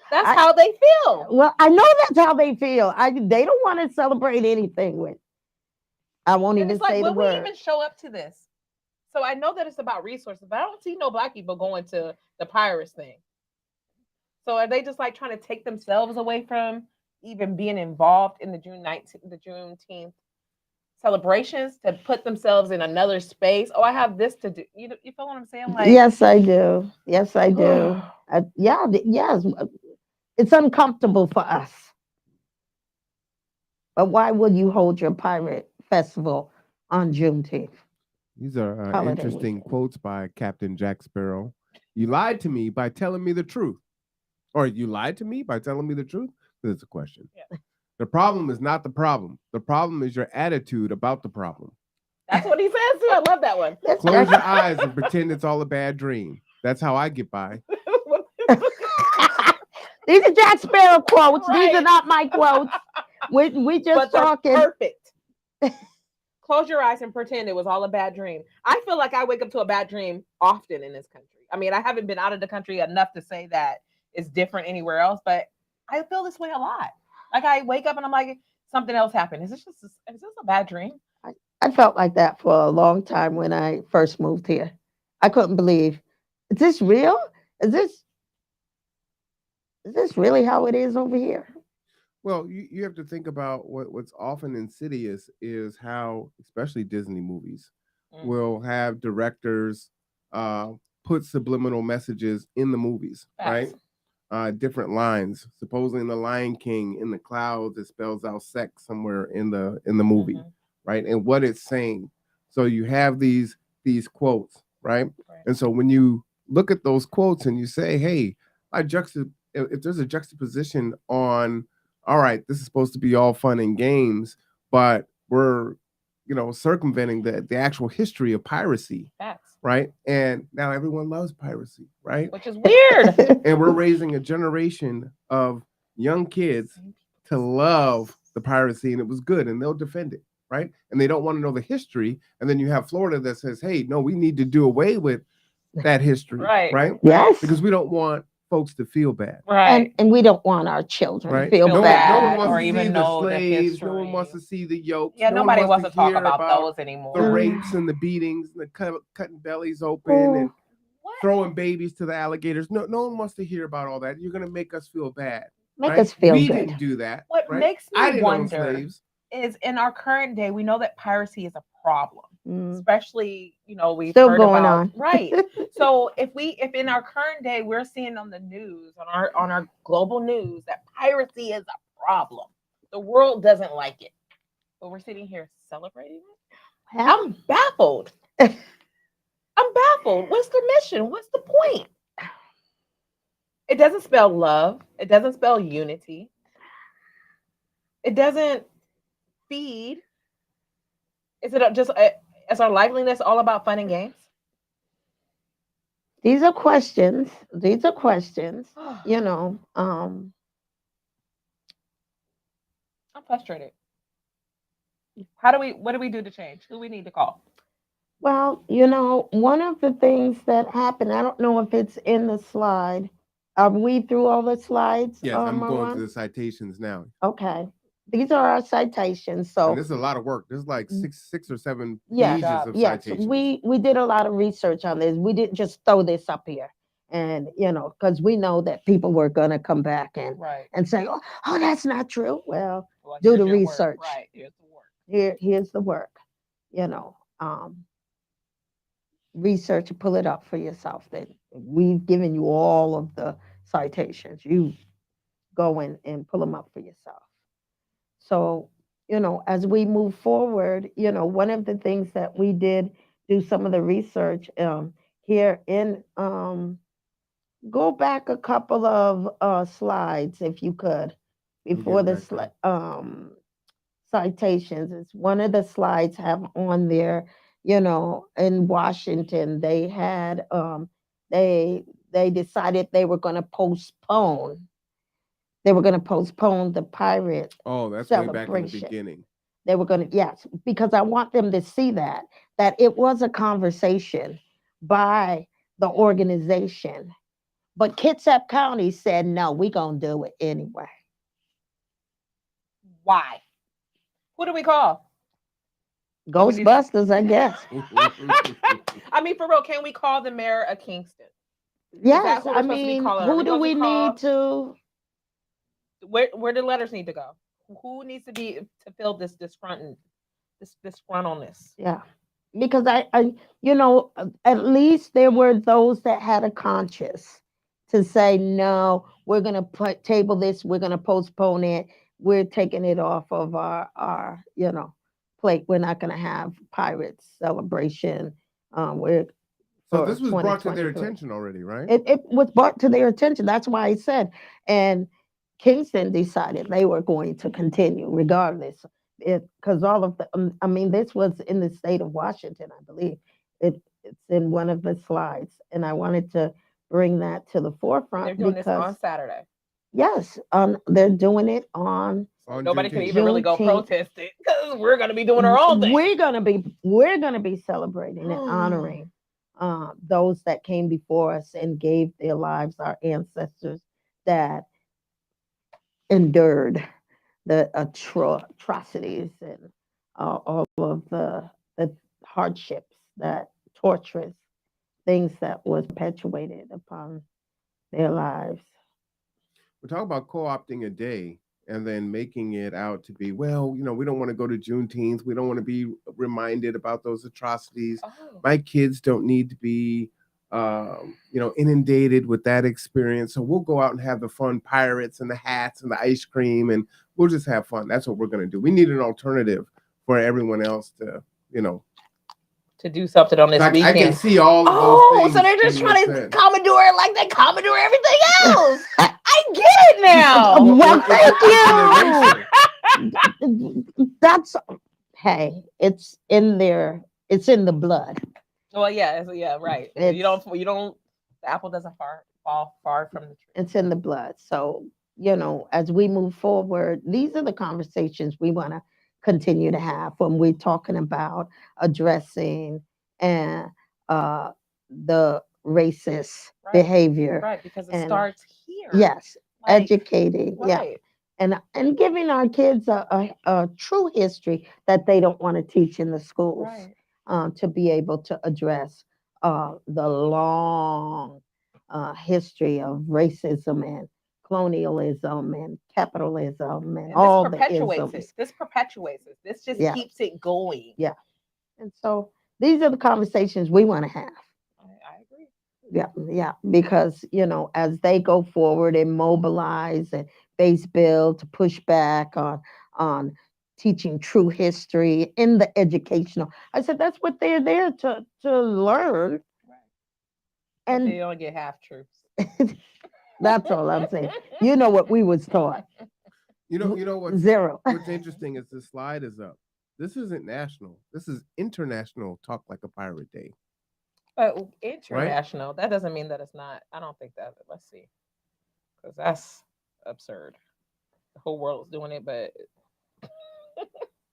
That's I- how they feel. Well, I know that's how they feel. They don't want to celebrate anything with. I won't And even it's like, say the will we word. even show up to this? So I know that it's about resources, but I don't see no Black people going to the Pirates thing. So are they just like trying to take themselves away from even being involved in the Juneteenth celebrations to put themselves in another space? Oh, I have this to do. You feel what I'm saying? Like, Yes, I do. Yes, I do. Yes. It's uncomfortable for us. But why would you hold your pirate festival on Juneteenth? These are Holiday interesting weekend. quotes by Captain Jack Sparrow. You lied to me by telling me the truth. Or you lied to me by telling me the truth? That's a question. Yeah. The problem is not the problem. The problem is your attitude about the problem. That's what he says too. I love that one. Close your eyes and pretend it's all a bad dream. That's how I get by. These are Jack Sparrow quotes. Right. These are not my quotes. We just But they're talking. perfect. Close your eyes and pretend it was all a bad dream. I feel like I wake up to a bad dream often in this country. I mean, I haven't been out of the country enough to say that it's different anywhere else, but I feel this way a lot. Like I wake up and I'm like, something else happened. Is this a bad dream? I felt like that for a long time when I first moved here. I couldn't believe, is this real? Is this really how it is over here? Well, you have to think about what's often insidious is how, especially Disney movies, will have directors put subliminal messages in the movies, Facts. right? Different lines. Supposedly in The Lion King, in the clouds, it spells out sex somewhere in the movie, right? And what it's saying. So you have these quotes, right? And so when you look at those quotes and you say, hey, if there's a juxtaposition on, all right, this is supposed to be all fun and games, but we're, circumventing the actual history of piracy. Facts. Right. And now everyone loves piracy, right? Which is weird. And we're raising a generation of young kids to love the piracy, and it was good, and they'll defend it, right? And they don't want to know the history. And then you have Florida that says, hey, no, we need to do away with that history, right? Yes. Because we don't want folks to feel bad. Right. And we don't want our children Right. to feel No bad. one wants or to even see the know the slaves. No one history. wants to see the yokes. Yeah, no nobody one wants to talk hear about those anymore. the rapes and the beatings and the cutting bellies open and throwing babies to the alligators. No one wants to hear about all that. You're going to make us feel bad. Make us feel we good. didn't do that. What right? makes I me didn't own wonder slaves. is in our current day, we know that piracy is a problem. Especially, we've Still heard going about on. right. So if in our current day we're seeing on the news, on our global news, that piracy is a problem. The world doesn't like it. But we're sitting here celebrating it. I'm baffled. I'm baffled. What's the mission? What's the point? It doesn't spell love. It doesn't spell unity. It doesn't feed Is it just is our liveliness all about fun and games? These are questions. These are questions. You I'm know, frustrated. How do we? What do we do to change? Who we need to call? well, one of the things that happened, I don't know if it's in the slide. Are we through all the slides, Yes, I'm going to Marwan? the citations now. Okay. These are our citations. And So, this is a lot of work. There's like six or seven Good yes, pages job. of yes, citations. we did a lot of research on this. We didn't just throw this up here. And, because we know that people were going to come back Right. and say, oh, that's not true. Well, Well, do here's the your work. research. Right. Here's the work. Here's the work. You know, research and pull it up for yourself. That we've given you all of the citations. You go in and pull them up for yourself. So, as we move forward, one of the things that we did do some of the research here in, go back a couple of slides if you could I'm before getting the back there. citations. It's one of the slides have on there, in Washington, they they decided they were going to postpone the pirate Oh, that's way back in the celebration. beginning. They were going to, yes, because I want them to see that it was a conversation by the organization, but Kitsap County said no, we're going to do it anyway. Why? Who do we call? We need- Ghostbusters, I guess. I mean, for real, can we call the mayor of Kingston? Is that Yes, who we're I supposed to be mean, calling? Are who we do supposed to we need call? to? Where do letters need to go? Who needs to be to fill this disgruntledness? Yeah, because at least there were those that had a conscience to say no. We're gonna table this. We're gonna postpone it. We're taking it off of our plate. We're not gonna have Pirates celebration. We're So for this was brought to their 2023. attention already, right? It was brought to their attention. That's why I said, and Kingston decided they were going to continue regardless. Because all of the, I mean, this was in the state of Washington, I believe. It's in one of the slides, and I wanted to bring that to the They're forefront doing this because on Saturday. yes, they're doing it on So On nobody can Juneteenth. even really go Juneteenth. protest it because we're gonna be doing our own thing. We're gonna be celebrating and honoring those that came before us and gave their lives, our ancestors that endured the atrocities and all of the hardships, that torturous things that was perpetuated upon their lives. We're talking about co-opting a day and then making it out to be, well, we don't want to go to Juneteenth. We don't want to be reminded about those atrocities. Oh, My kids don't need to be, inundated with that experience. So we'll go out and have the fun pirates and the hats and the ice cream, and we'll just have fun. That's what we're going to do. We need an alternative for everyone else to do something on this I can weekend. see all of those Oh, things so they're just being trying to said. Commodore it like they Commodore everything else. I get it now. Well, It's thank an you. That's hey, it's in the blood. Well, yeah, yeah, right. You don't. The apple doesn't fall far from the tree. It's in the blood. So, as we move forward, these are the conversations we want to continue to have when we're talking about addressing and the racist Right, behavior. right, because it And starts here. yes, Like, educating, yeah, right. and giving our kids a true history that they don't want to teach in the schools, Right. to be able to address the long history of racism and colonialism and capitalism and And this all the perpetuates it. isms. This perpetuates it. This just Yeah, keeps it going. yeah. And so these are the conversations we want to have. I agree. Yeah, yeah, because as they go forward and mobilize and base build to push back on teaching true history in the educational. I said that's what they're there to learn, Right. But they and don't get half truths. that's all I'm saying. You know what we was taught. You know what's Zero. what's interesting is the slide is up. This isn't national. This is international. Talk like a pirate day, But right? international, that doesn't mean that it's not. I don't think that. Let's see, because that's absurd. The whole world's doing it, but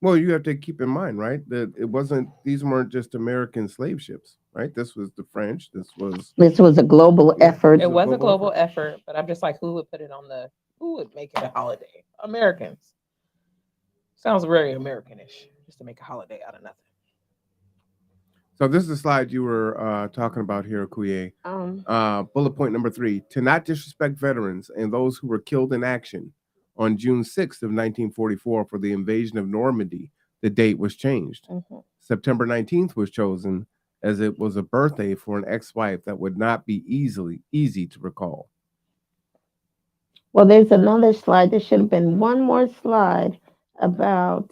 Well, you have to keep in mind, right, that it wasn't. These weren't just American slave ships, right? This was the French. This was, This was a global yeah, effort. this it was a was a global global effort. effort. But I'm just like, who would put it on the? Who would make it a holiday? Americans. Sounds very Americanish, just to make a holiday out of nothing. So this is the slide you were talking about here, Kuye. Um, Bullet point number 3: to not disrespect veterans and those who were killed in action. On June 6th of 1944, for the invasion of Normandy, the date was changed. mhm. September 19th was chosen as it was a birthday for an ex-wife that would not be easy to recall. Well, there's another slide. There should have been one more slide about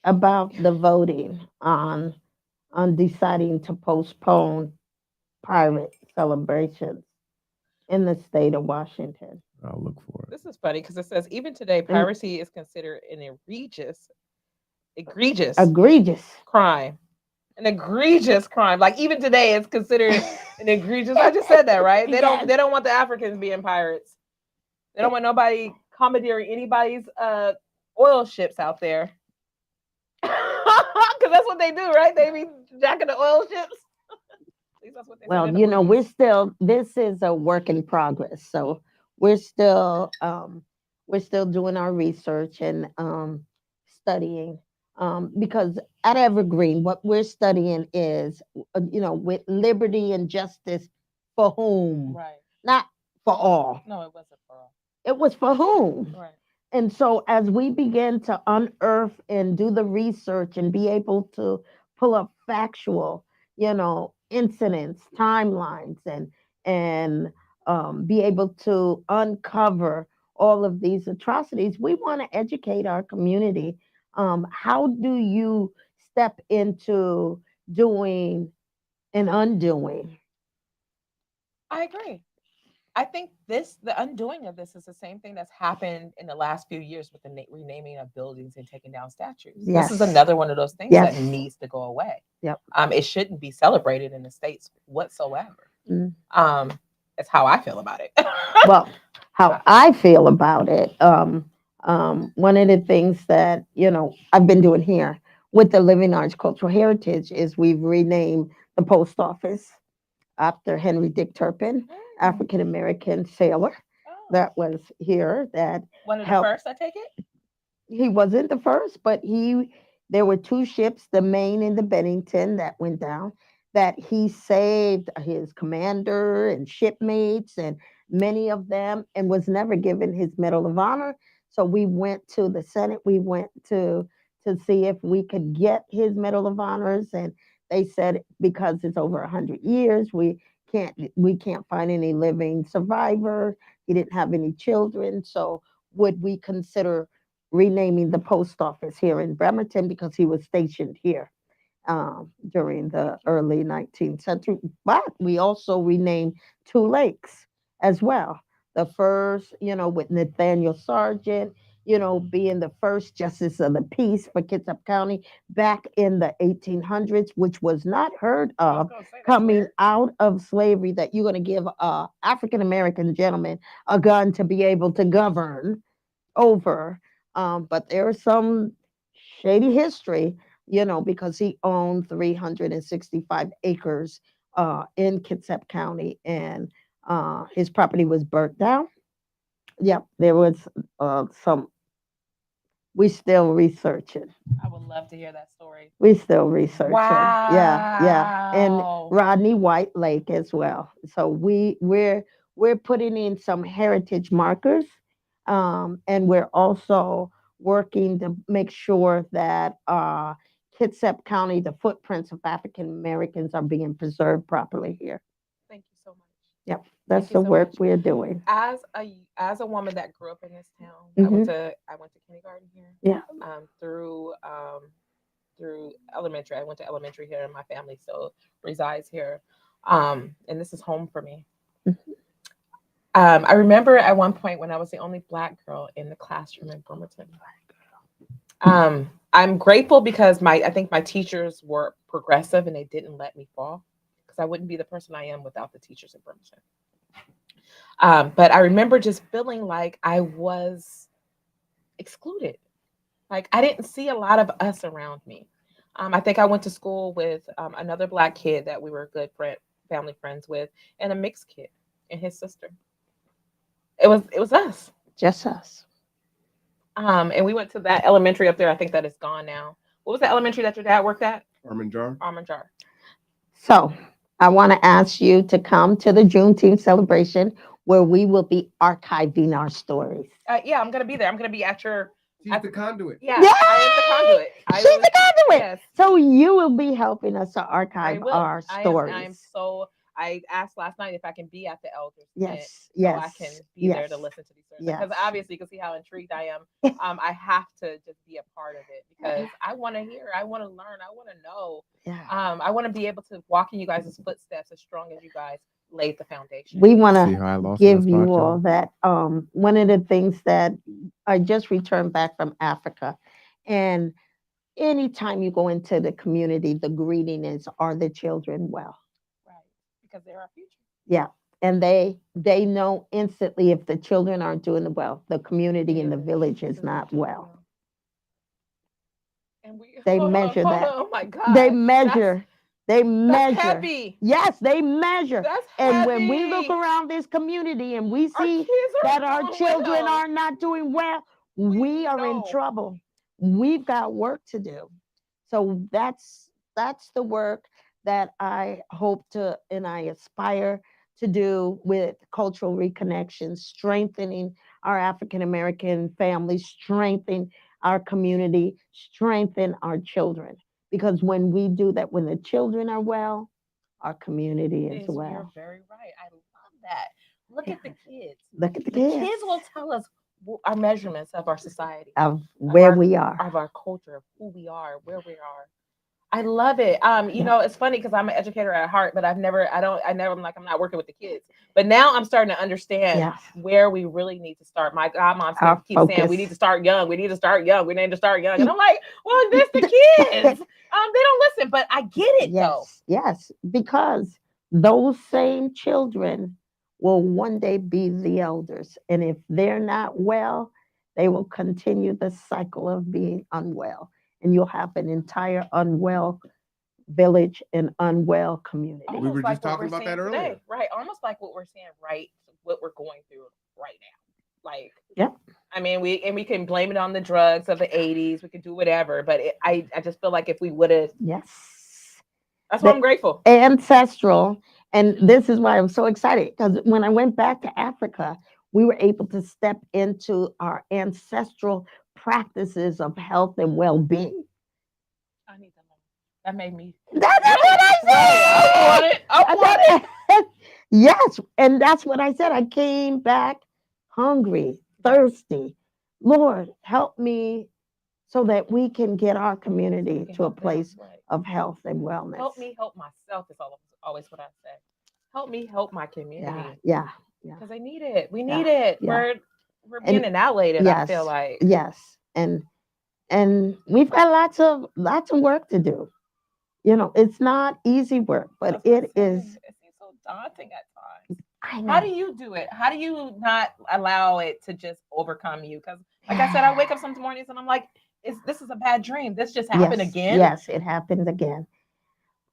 the voting on deciding to postpone pirate celebrations in the state of Washington. I'll look for it. This is funny because it says even today, And piracy is considered an egregious egregious. crime. An egregious crime. Like even today, it's considered an egregious. I just said that, right? They don't. Yes. They don't want the Africans being pirates. They don't want nobody commandeering anybody's oil ships out there. Because that's what they do, right? They be jacking the oil ships. At least that's what they said in Well, the movies. this is a work in progress. So we're still doing our research and studying because at Evergreen, what we're studying is, with liberty and justice for whom, Right. not for all. No, it wasn't for all. It was for whom. Right. And so, as we begin to unearth and do the research and be able to pull up factual, incidents, timelines, and be able to uncover all of these atrocities, we want to educate our community. How do you step into doing and undoing? I agree. I think the undoing of this is the same thing that's happened in the last few years with the renaming of buildings and taking down statues. This is Yes. another one of those things that Yes. needs to go away. Yep. It shouldn't be celebrated in the States whatsoever. Mm. That's how I feel about it. Well, how I feel about it, one of the things that I've been doing here with the Living Arts Cultural Heritage is we've renamed the post office after Henry Dick Turpin, Mm. African American sailor Oh. that was here that One of the helped. first, I take it. He wasn't the first, but there were two ships, the Maine and the Bennington, that went down, that he saved his commander and shipmates and many of them, and was never given his Medal of Honor. So we went to the Senate, we went to see if we could get his Medal of Honors, and they said because it's over 100 years, we can't find any living survivor. He didn't have any children, so would we consider renaming the post office here in Bremerton because he was stationed here during the early 19th century. But we also renamed two lakes as well. The first, with Nathaniel Sargent, being the first justice of the peace for Kitsap County back in the 1800s, which was not heard of coming out of slavery, that you're going to give a African American gentleman a gun to be able to govern over. But there's some shady history, because he owned 365 acres in Kitsap County, and his property was burnt down. Yep, there was some. We still researching. I would love to hear that story. We still researching. Yeah, yeah, and Wow. Rodney White Lake as well. So we're putting in some heritage markers, and we're also working to make sure that Kitsap County, the footprints of African Americans are being preserved properly here. Thank you so much. Yep, Thank that's you the so work much. we're doing. As a woman that grew up in this town, Mhm. I went to kindergarten here. Yeah. Through elementary. I went to elementary here, and my family still resides here. And this is home for me. Mhm. I remember at one point when I was the only Black girl in the classroom in Bremerton. I'm grateful because I think my teachers were progressive and they didn't let me fall because I wouldn't be the person I am without the teachers in Bremerton. But I remember just feeling like I was excluded. Like I didn't see a lot of us around me. I think I went to school with another Black kid that we were good family friends with, and a mixed kid and his sister. It was us. Just us. And we went to that elementary up there. I think that is gone now. What was the elementary that your dad worked at? Armin Jar. Almond Jar. So I want to ask you to come to the Juneteenth celebration where we will be archiving our stories. Yeah, I'm gonna be there. I'm gonna be at your. She's the conduit. Yeah, Yay! I am the conduit. She's the conduit. Yes, So you will be helping us to I archive will. our I am stories. so. I asked last night if I can be at the elders tent Yes, so I can yes, be there to yes, listen to these stories yes. because obviously you can see how intrigued I am. I have to just be a part of it because I want to hear, I want to learn, I want to know. Yeah. I want to be able to walk in you guys' footsteps as strong as you guys laid the foundation. We want See how I to lost in that give you spot, all y'all? that. One of the things that I just returned back from Africa, and anytime you go into the community, the greeting is, "Are the children well?" Right, because they're our future. Yeah, and they know instantly if the children aren't doing well, the community and the village is not well. And we They hold on, measure hold that. on. Oh my They God, measure. They that's measure. heavy. Yes, they measure. That's And when we look heavy. around this community and we Our see kids that are our doing children well. are not doing well, We we are in know. trouble. We've got work to do. So that's the work that I hope to and I aspire to do with cultural reconnection, strengthening our African American families, strengthening our community, strengthen our children. Because when we do that, when the children are well, our community is You're well. very right. I love that. Look Yeah. at the kids. Look at the The kids kids will tell us our measurements of our society, of of where we are. our culture, of who we are, where we are. I love it. You Yeah. know, it's funny because I'm an educator at heart, but I'm like, I'm not working with the kids. But now I'm starting to understand Yes. where we really need to start. My godmom Our keeps saying we focus. need to start young. We need to start young. We need to start young. And I'm like, well, there's the kids. They don't listen, but I get it though. Yes, yes, because those same children will one day be the elders. And if they're not well, they will continue the cycle of being unwell. And you'll have an entire unwell village and unwell community. We were Almost just like what talking we're about seeing that earlier. today, right? Almost like what we're seeing, right? What we're going through right now. Like, Yep. I mean, we can blame it on the drugs of the '80s. We could do whatever, but I just feel like if we would have, Yes. that's why The I'm grateful. ancestral, and this is why I'm so excited because when I went back to Africa, we were able to step into our ancestral practices of health and well-being. I need to know. That made me That's what right, I right. I said. want it. I want it. Yes, and that's what I said. I came back hungry, thirsty. Lord, help me so that we can get our We community can to a help them. place Right. of health and wellness. Help me help myself is always what I say. Help me help my Yeah, community yeah, yeah, because they need it. We yeah, need it. yeah. We're being And annihilated. I feel yes, like. yes, and we've got lots of work to do. It's not easy work, but That's what I'm it is. saying. It seems so daunting at times. I How do know. you do it? How do you not allow it to just overcome you? Because, like I said, I wake up some mornings and I'm like, this is a bad dream? This just happened Yes, again? yes, it happens again.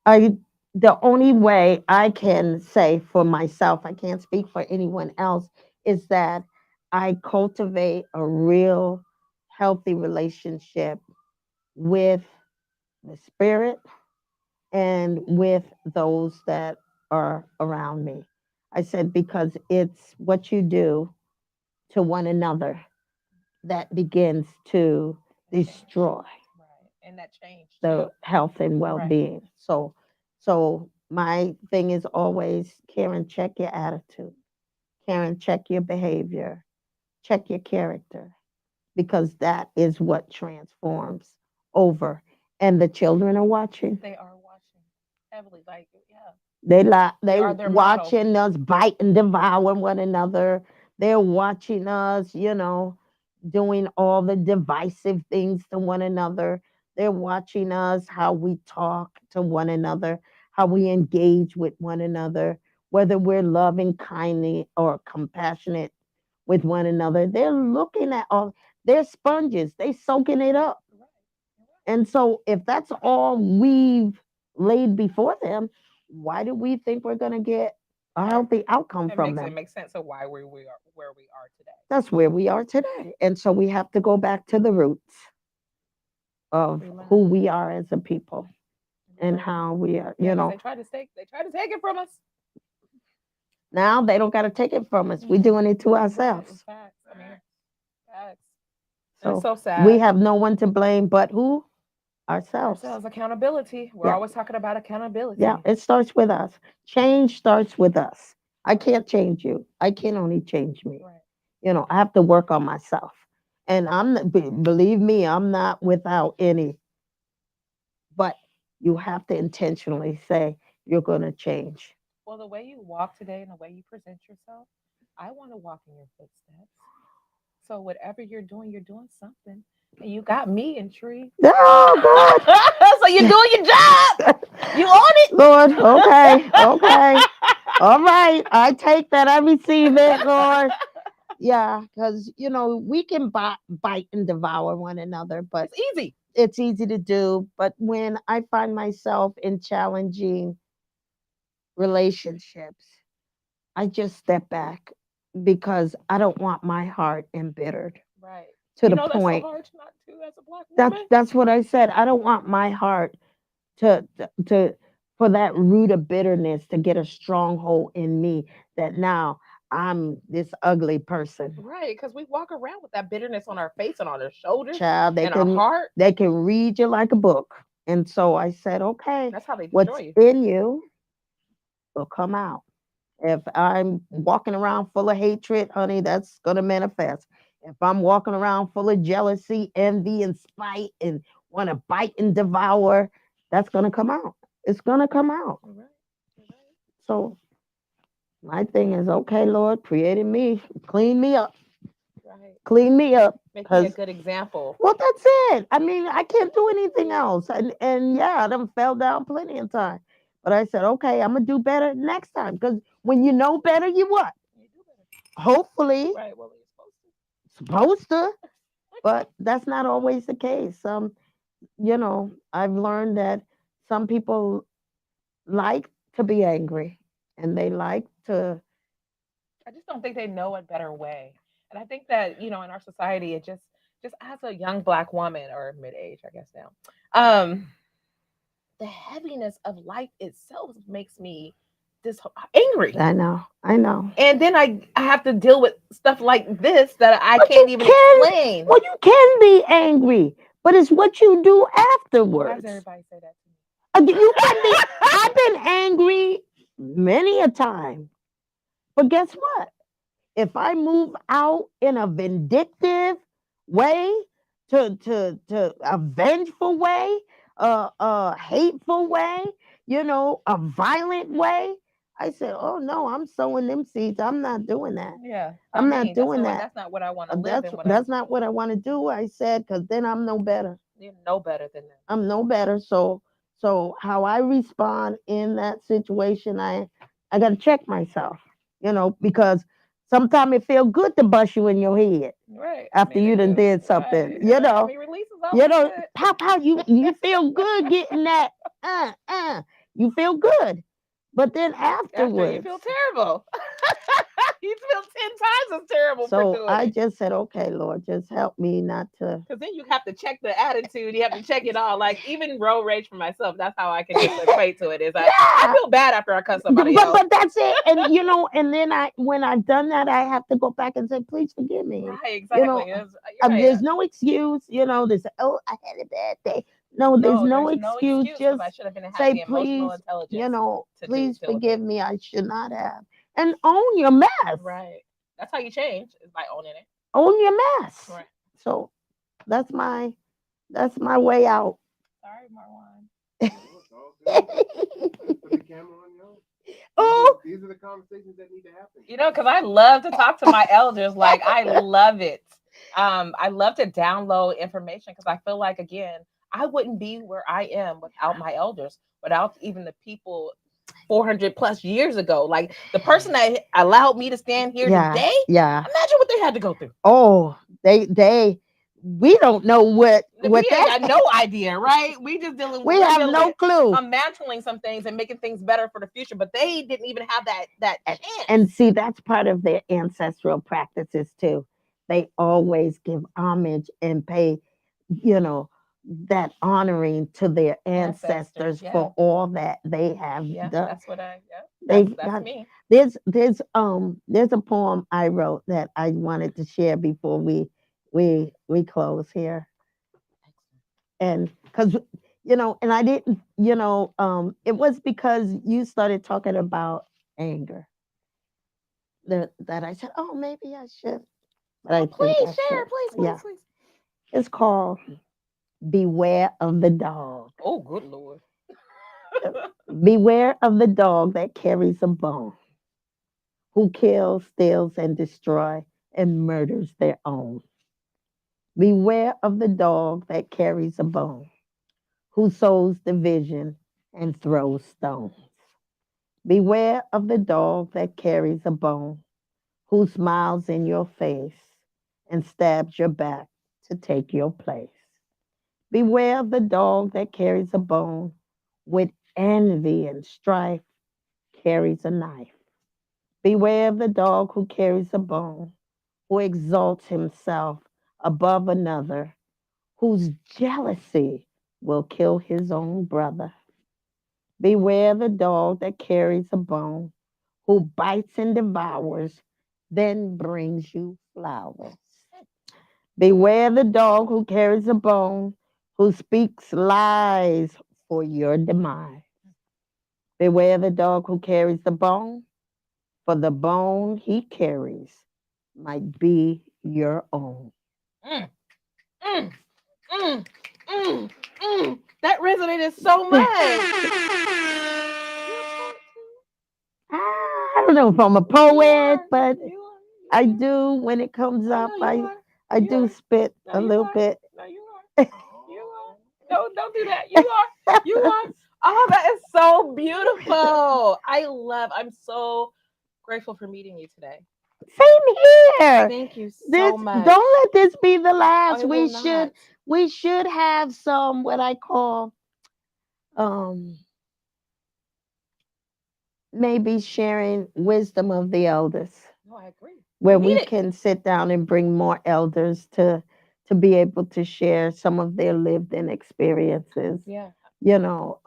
I The only way I can say for myself, I can't speak for anyone else, is that I cultivate a real healthy relationship with the spirit and with those that are around me. I said because it's what you do to one another that begins to destroy Right. And that changed too. the health and Right. well-being. So my thing is always, Karen, check your attitude. Karen, check your behavior. Check your character because that is what transforms over. And the children are watching. They are watching. heavily. Like, yeah, we They are their model. watching us bite and devour one another. They're watching us, doing all the divisive things to one another. They're watching us how we talk to one another, how we engage with one another, whether we're loving, kindly, or compassionate with one another. They're looking at all. They're sponges. They soaking it up. You're right. You're right. And so, if that's all we've laid before them, why do we think we're going to get a Right. healthy outcome It from makes it them? makes sense of why we are where we are today. That's where we are today. And so, we have to go back to the roots of We learn. who we are as a people We and learn. how we are, Yeah, because they tried to take it from us. Now they don't got to take it from us. We're Mhm. doing it to Right. In ourselves. fact, I mean, facts. And it's So, so we sad. have no one to blame but who? Ourselves. Ourselves, accountability. We're Yeah. always talking about Yeah. accountability. It starts with us. Change starts with us. I can't change you. I can only change me. Right. I have to work on myself. And believe me, I'm not without any, but you have to intentionally say you're going to change. Well, the way you walk today and the way you present yourself, I want to walk in your footsteps. So whatever you're doing something. And you got me intrigued. Oh, So you're doing your job. You own it. God. Lord, okay, okay. All right. I take that. I receive it, Lord. Yeah, because, we can bite and devour one another, but It's easy. it's easy to do. But when I find myself in challenging relationships, I just step back because I don't want my heart embittered Right. to You the know that's so point. hard to not do as a black That's woman. that's what I said. I don't want my heart to for that root of bitterness to get a stronghold in me that now I'm this ugly person. Right, because we walk around with that bitterness on our face and on our shoulders Child, they and our can heart. they can read you like a book. And so I said, okay, That's how they destroy what's you. in you will come out. If I'm walking around full of hatred, honey, that's going to manifest. If I'm walking around full of jealousy, envy, and spite and want to bite and devour, that's going to come out. It's going to come out. You're right. You're right. So my thing is, okay, Lord, created me, clean me up, Right. clean me up. Make me a Because, good example. well, that's it. I mean, I can't do anything else. And yeah, I done fell down plenty of time. But I said, okay, I'm going to do better next time. Because when you know better, you what? You do better. Hopefully, Right. Well, you're supposed supposed to, but that's not always the case. I've learned that some people like to be angry and they like to. I just don't think they know a better way. And I think that, in our society, it just as a young black woman or mid age, I guess now, the heaviness of life itself makes me this angry. I know. And then I have to deal with stuff like this that I But can't even explain. you can be angry, but it's what you do Why does afterwards. everybody say that to me? You can be. I've been angry many a time, but guess what? If I move out in a vindictive way, to a vengeful way, a hateful way, a violent way, I said, "Oh no, I'm sowing them seeds. I'm not doing that. Yeah, I'm not not me. That's doing not that. that's not what I want to live That's in. What I that's not what I want to do." I said, "Because then I'm no better. you know better than that. I'm no better." So how I respond in that situation, I got to check myself, because sometimes it feel good to bust you in your head Right. I after mean, you it done do. did something, Right. Right. I mean, release is always good. pow, you feel good getting that, you feel good, but then After you afterwards. feel terrible, you feel 10 times as terrible for So doing I it. just said, okay, Lord, just help me not to. Because then you have to check the attitude. You have to check it all. Like even road rage for myself. That's how I can just equate to it. Is I Yeah, feel bad after I cut somebody but out. that's it. And and then when I've done that, I have to go back and say, please forgive me. Right. You know, Exactly. You're right. there's no excuse. There's I had a bad day. No, there's No, no there's no excuse. excuse because I Just should have been had say, the emotional please, intelligence to please deal with forgive it. me. I should not have. And own your mess. Right. That's how you change is by owning it. Own your mess. Right. So that's my that's my way out. Sorry, Marwan. conversations that need to happen. Because I love to talk to my elders. Like, I love it. I love to download information because I feel like, again, I wouldn't be where I am without my elders, without even the people 400 plus years ago. Like, the person that allowed me to stand here Yeah, today, yeah. imagine what they had to go through. Oh, we don't know what We ain't that. got no idea, right? We just dealing We we're have dealing no with clue. mantling some things and making things better for the future, but they didn't even have that And, chance. and see, that's part of their ancestral practices too. They always give homage and pay, you know, that honoring to their Ancestors, ancestors yeah. for all that they have Yeah, done. that's what I yeah. They've That's got me. there's a poem I wrote that I wanted to share before we close here. And because and I didn't, it was because you started talking about anger that I said, oh, maybe I should, but I Oh, think please I share, should. please, Yeah, please, please. it's called Beware of the Dog. Oh, good Lord. Beware of the dog that carries a bone, who kills, steals, and destroys and murders their own. Beware of the dog that carries a bone, who sows division and throws stones. Beware of the dog that carries a bone, who smiles in your face and stabs your back to take your place. Beware of the dog that carries a bone, with envy and strife carries a knife. Beware of the dog who carries a bone, who exalts himself above another, whose jealousy will kill his own brother. Beware the dog that carries a bone, who bites and devours, then brings you flowers. Beware the dog who carries a bone, who speaks lies for your demise. Beware the dog who carries the bone, for the bone he carries might be your own. Mm, mm, mm, mm, That resonated so much. You're a poet I don't know if I'm a too. You poet, are. but You are. I You do when it comes are. I up. know you I are. I You do are. spit No, a you little are. bit. No, you are. You are. Don't do that. You are. You are. Oh, that is so beautiful. I'm so grateful for meeting you today. Same here. Thank you This so much. don't let this be the Oh, last. it will not. We should have some what I call um maybe sharing wisdom of the elders, No, I agree. We where need we it. can sit down and bring more elders to be able to share some of their lived in experiences. Yeah. You know,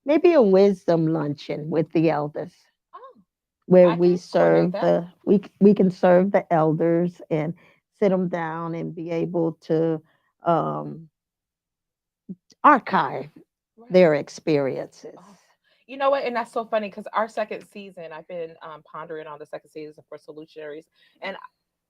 maybe a wisdom luncheon with the elders, Oh, where I can coordinate that. we can serve the elders and sit them down and be able to um, archive Right. their experiences. Oh, you know what? And that's so funny because our second season, I've been pondering on the second season for Solutionaries, and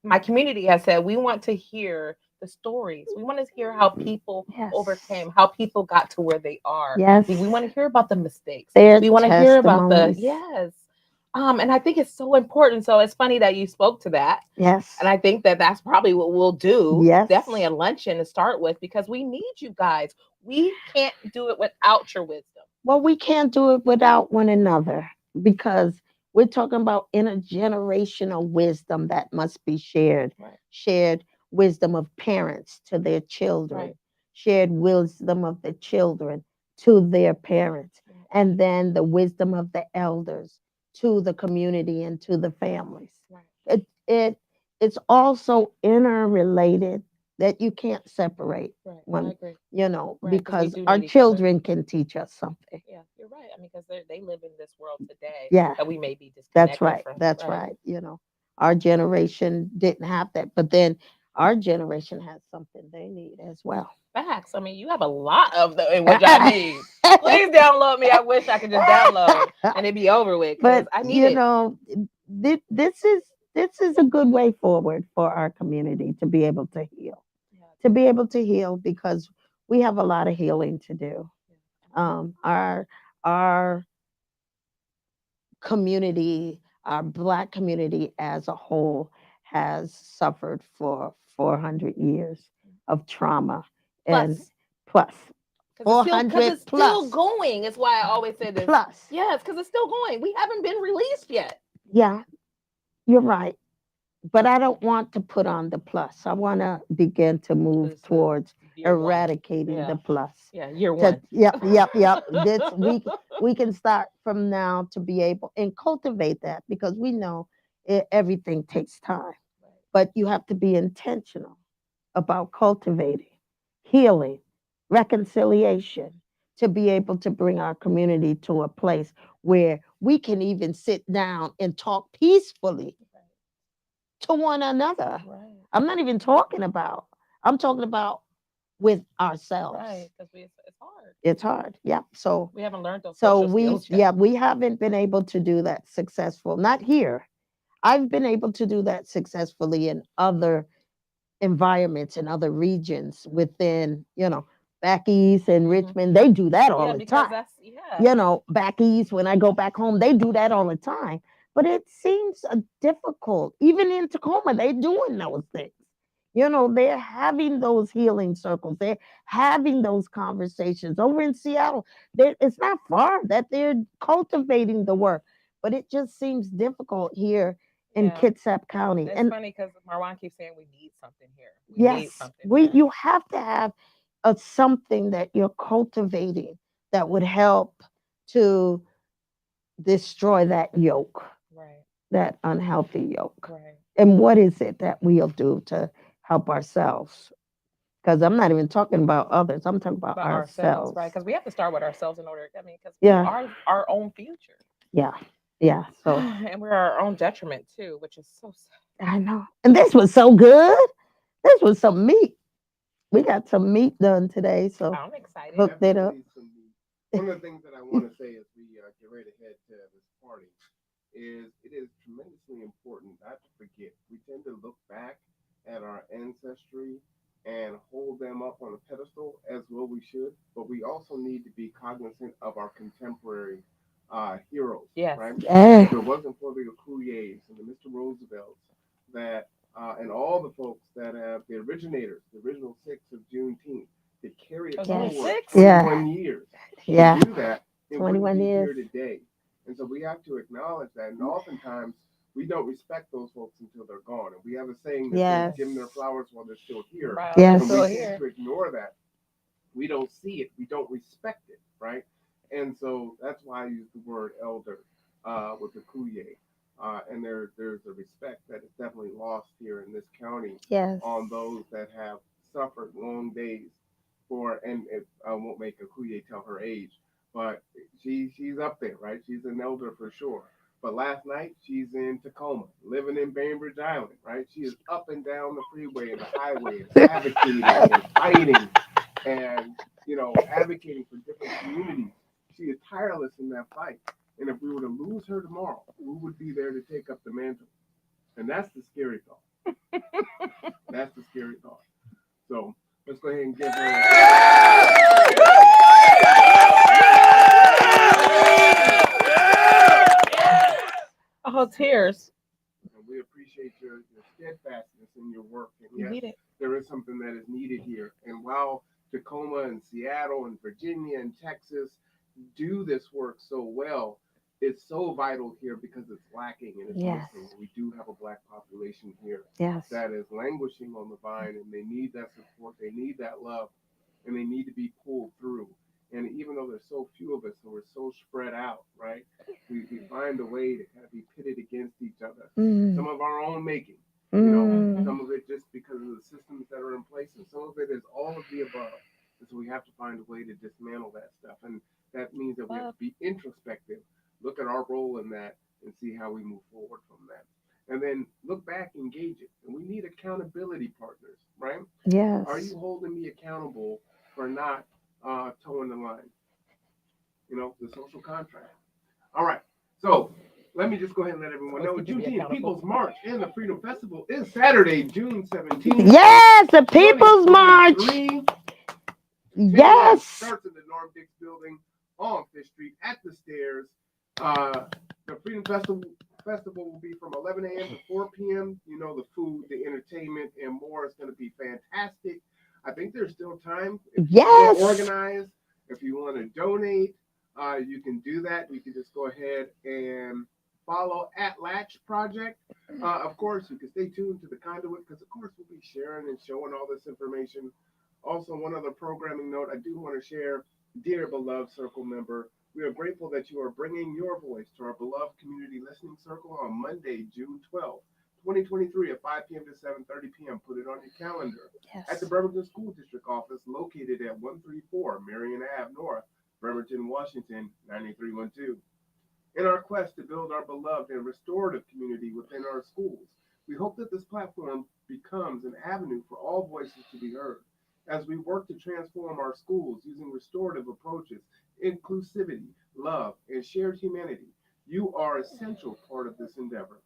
my community has said we want to hear the stories. We want to hear how people Yes, overcame, how people got to where they are. We yes, want to hear about the mistakes. their We want to hear about the testimonies. yes. And I think it's so important. So it's funny that you spoke to that. And Yes, I think that that's probably what we'll do. Definitely yes. a luncheon to start with because we need you guys. We can't do it without your wisdom. Well, we can't do it without one another because we're talking about intergenerational wisdom that must be shared. Right. Shared wisdom of parents to their Right. children, shared wisdom of the children to their parents, Right. and then the wisdom of the elders to the community and to the families. Right. It's also interrelated that you can't separate Right. I one, agree. Right. Because we because do our need each other. children can teach us something. Yeah, you're right. I mean, because they live in this world today Yeah, that we may be that's disconnected right. from. That's Right. right. Our generation didn't have that, but then our generation has something they need as well. Facts. I mean, you have a lot of the in which I need. Please download me. I wish I could just download and it'd be over with because But I need it. this is a good way forward for our community to be able to heal, Yeah. because we have a lot of healing to do. Yeah. Our community, our Black community as a whole, has suffered for 400 years of trauma and Plus, plus because because 400 it's still plus going. It's why I always say this. plus. Yes, because it's still going. We haven't been released yet. Yeah, you're right. But I don't want to put on the plus. I want to begin to move This is towards year one. eradicating the Yeah, plus. yeah, year To, one. yep. This we can start from now to be able and cultivate that because we know everything takes time. But you have to be intentional about cultivating, healing, reconciliation to be able to bring our community to a place where we can even sit down and talk peacefully to one another. Right. I'm not even talking about, I'm talking about with ourselves. Right, because it's hard. It's hard. Yeah. So We haven't learned those so social skills yet. we haven't been able to do that successful. Not here. I've been able to do that successfully in other environments in other regions within, back east and Richmond. They do that all Yeah, the because time. that's Back east, when I go back home, they do that all the time. But it seems difficult. Even in Tacoma, they're doing those things. They're having those healing circles. They're having those conversations. Over in Seattle, it's not far that they're cultivating the work, but it just seems difficult here in Yeah. Kitsap County. It's And funny because Marwan keeps saying we need something here. We need yes, something here. you have to have something that you're cultivating that would help to destroy that yoke, Right, that unhealthy yoke. right. And what is it that we'll do to help ourselves? Because I'm not even talking about others. I'm talking about About ourselves, ourselves. right? Because we have to start with ourselves in order. I mean, because we Yeah, are our own future, yeah, yeah. So and we're our own detriment too, which is so sad. I know. And this was so good. This was some meat. We got some meat done today. So I'm excited. hooked it up. Definitely some meat. One of the things that I want to say as we get ready to head to this party is it is tremendously important not to forget. We tend to look back at our ancestry and hold them up on a pedestal as well we should, but we also need to be cognizant of our contemporary heroes, Yes. right? Yeah. If it wasn't for the Okoyes and the Mr. Roosevelts that and all the folks that have the originators, the original 6 of Juneteenth, to carry it There's only forward 6? 21 years Yeah. to do that, it wouldn't 21 be years. here today. And so we have to acknowledge that. And oftentimes we don't respect those folks until they're gone. And we have a saying that says, give them their flowers while they're still here. Right, Yes. And still we here. tend to ignore that. We don't see it. We don't respect it, right? And so that's why I use the word elder with the Kuye. And there's a respect that is definitely lost here in this county Yes. on those that have suffered long days for, and I won't make a Kuye tell her age, but she's up there, right? She's an elder for sure. But last night she's in Tacoma, living in Bainbridge Island, right? She is up and down the freeway and the highway and advocating and fighting and advocating for different communities. She is tireless in that fight. And if we were to lose her tomorrow, who would be there to take up the mantle? And that's the scary thought. That's the scary thought. So let's go ahead and give her. Oh, tears. And we appreciate your steadfastness in your work. And You need yes, it. there is something that is needed here. And while Tacoma and Seattle and Virginia and Texas do this work so well, it's so vital here because it's lacking and it's Yes. missing. We do have a Black population here Yes. that is languishing on the vine, and they need that support, they need that love, and they need to be pulled through. And even though there's so few of us and we're so spread out, right, we find a way to kind of be pitted against each other. Some of our own making, some of it just because of the systems that are in place, and some of it is all of the above. And so we have to find a way to dismantle that stuff. And that means that we have to be introspective, look at our role in that, and see how we move forward from that. And then look back, engage it. And we need accountability partners, right? Yes. Are you holding me accountable for not towing the line? The social contract. All right. So let me just go ahead and let everyone know Juneteenth People's March and the Freedom Festival is Saturday, June 17th. Yes, the People's March. Yes. Starts in the Norm Dix building on Fifth Street at the stairs. The Freedom Festival will be from 11 a.m. to 4 p.m. You know, the food, the entertainment, and more is going to be fantastic. I think there's still time if you want to Yes. organize, if you want to donate, you can do that. You can just go ahead and follow at Latch Project. Of course, you can stay tuned to the Conduit because, of course, we'll be sharing and showing all this information. Also, one other programming note I do want to share, dear beloved Circle member, we are grateful that you are bringing your voice to our beloved community listening circle on Monday, June 12th, 2023 at 5 p.m. to 7:30 p.m. Put it on your calendar at the Yes. Bremerton School District office located at 134 Marion Ave North, Bremerton, Washington, 98312. In our quest to build our beloved and restorative community within our schools, we hope that this platform becomes an avenue for all voices to be heard. As we work to transform our schools using restorative approaches, inclusivity, love, and shared humanity, you are an essential part of this endeavor.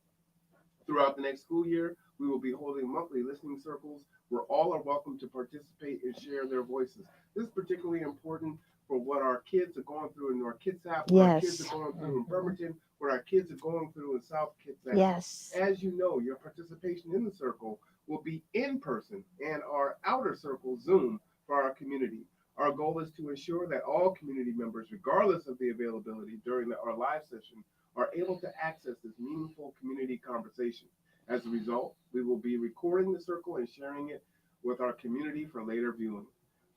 Throughout the next school year, we will be holding monthly listening circles where all are welcome to participate and share their voices. This is particularly important for what our kids are going through in our Kitsap, what our kids are Yes. going through in Mhm. Bremerton, what our kids are going through in South Kitsap. Yes. As you know, your participation in the circle will be in person and our outer circle Zoom for our community. Our goal is to ensure that all community members, regardless of the availability during our live session, are able to access this meaningful community conversation. As a result, we will be recording the circle and sharing it with our community for later viewing.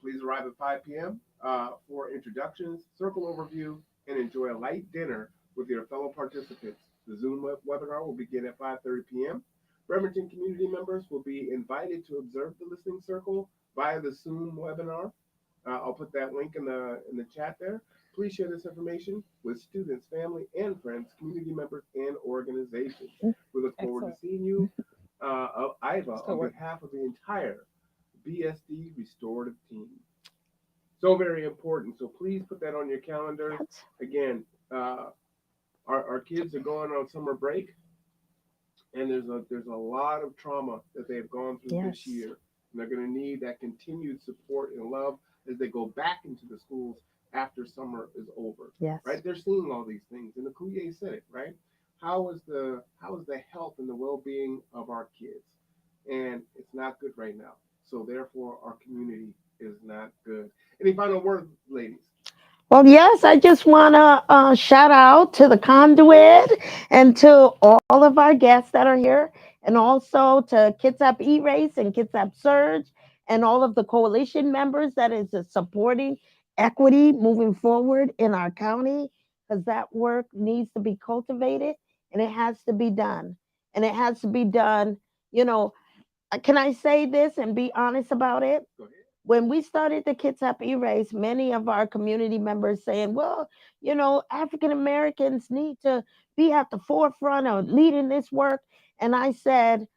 Please arrive at 5 p.m. For introductions, circle overview, and enjoy a light dinner with your fellow participants. The Zoom webinar will begin at 5:30 p.m. Bremerton community members will be invited to observe the listening circle via the Zoom webinar. I'll put that link in the chat there. Please share this information with students, family, and friends, community members, and organizations. We look forward to Excellent. seeing you, Iva, That's good on work. behalf of the entire BSD restorative team. So very important. So please put that on your calendar. Yes. Again, our kids are going on summer break, and there's a lot of trauma that they've gone through this Yes. year, and they're going to need that continued support and love as they go back into the schools after summer is over. Yes. Right? They're seeing all these things, and the Kuye said it. Right? How is the health and the well-being of our kids? And it's not good right now. So therefore, our community is not good. Any final words, ladies? Well, yes, I just want to shout out to the conduit and to all of our guests that are here, and also to Kitsap E-Race and Kitsap Surge, and all of the coalition members that is supporting equity moving forward in our county, because that work needs to be cultivated and it has to be done. And it has to be done, you know, can I say this and be honest about it? Go ahead. When we started the Kids Happy Race, many of our community members saying, well, African Americans need to be at the forefront of leading this work. And I said,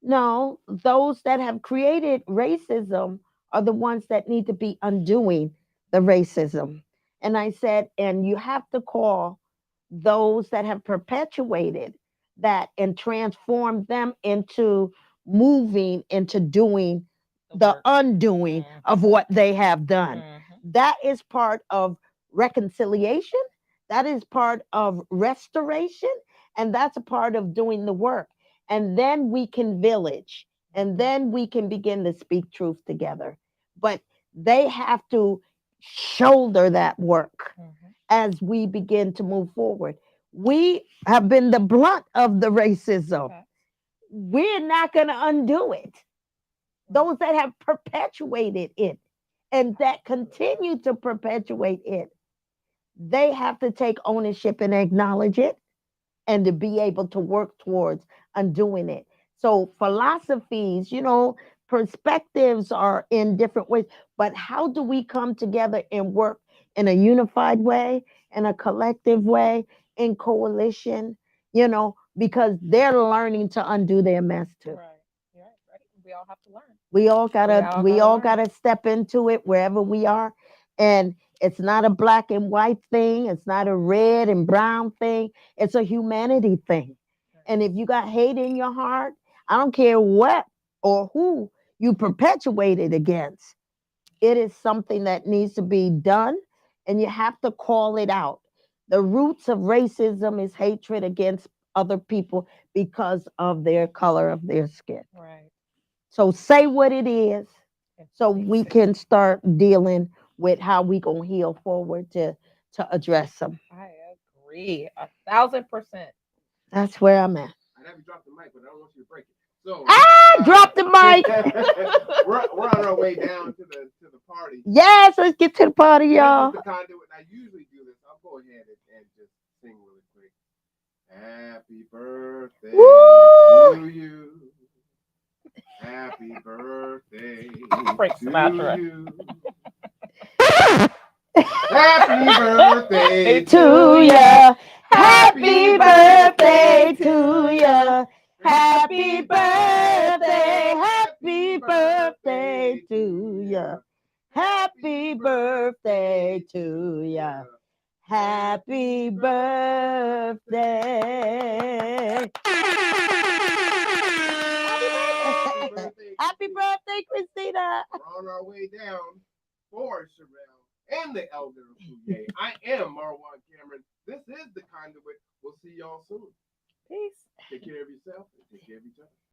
no, those that have created racism are the ones that need to be undoing the racism. And I said, and you have to call those that have perpetuated that and transformed them into moving into doing The the work. undoing of Mhm. what they have done. Mhm. That is part of reconciliation. That is part of restoration. And that's a part of doing the work. And then we can village and then we can begin to speak truth together. But they have to shoulder that work Mhm. as we begin to move forward. We have been the blunt of the racism. Okay. We're not going to undo it. Right. Those that have perpetuated it and that continue to perpetuate it, they have to take ownership and acknowledge it and to be able to work towards undoing it. So philosophies, perspectives are in different ways, but how do we come together and work in a unified way, in a collective way, in coalition, because they're learning to undo their mess too. Right. Right. Right. We all have to learn. We all We gotta all we gotta all learn. gotta step into it wherever we are. And it's not a black and white thing, it's not a red and brown thing, it's a humanity thing. Right. And if you got hate in your heart, I don't care what or who you perpetuate it against. It is something that needs to be done and you have to call it out. The roots of racism is hatred against other people because of their color of their skin. Right. So say what it is And so fix we it. can start dealing with how we gonna heal forward to address them. I agree 1,000%. That's where I'm at. I'd have you drop the mic, but I don't want you to break it. So Drop the mic. we're on our way down to the party. Yes, let's get to the party, This y'all. is the conduit. I usually do this. I'll go ahead and just sing really quick. Happy birthday Woo! to you. Happy birthday Frank to Sinatra. you. Happy birthday To ya. Happy Happy birthday to ya. Happy birthday. Happy birthday to ya. Happy birthday to ya. Happy birthday. Happy birthday. Happy birthday, Christina. We're on our way down for Sherelle and the Elder Fouye. I am Marwan Cameron. This is the conduit. We'll see y'all soon. Peace. Take care of yourself and take care of each other.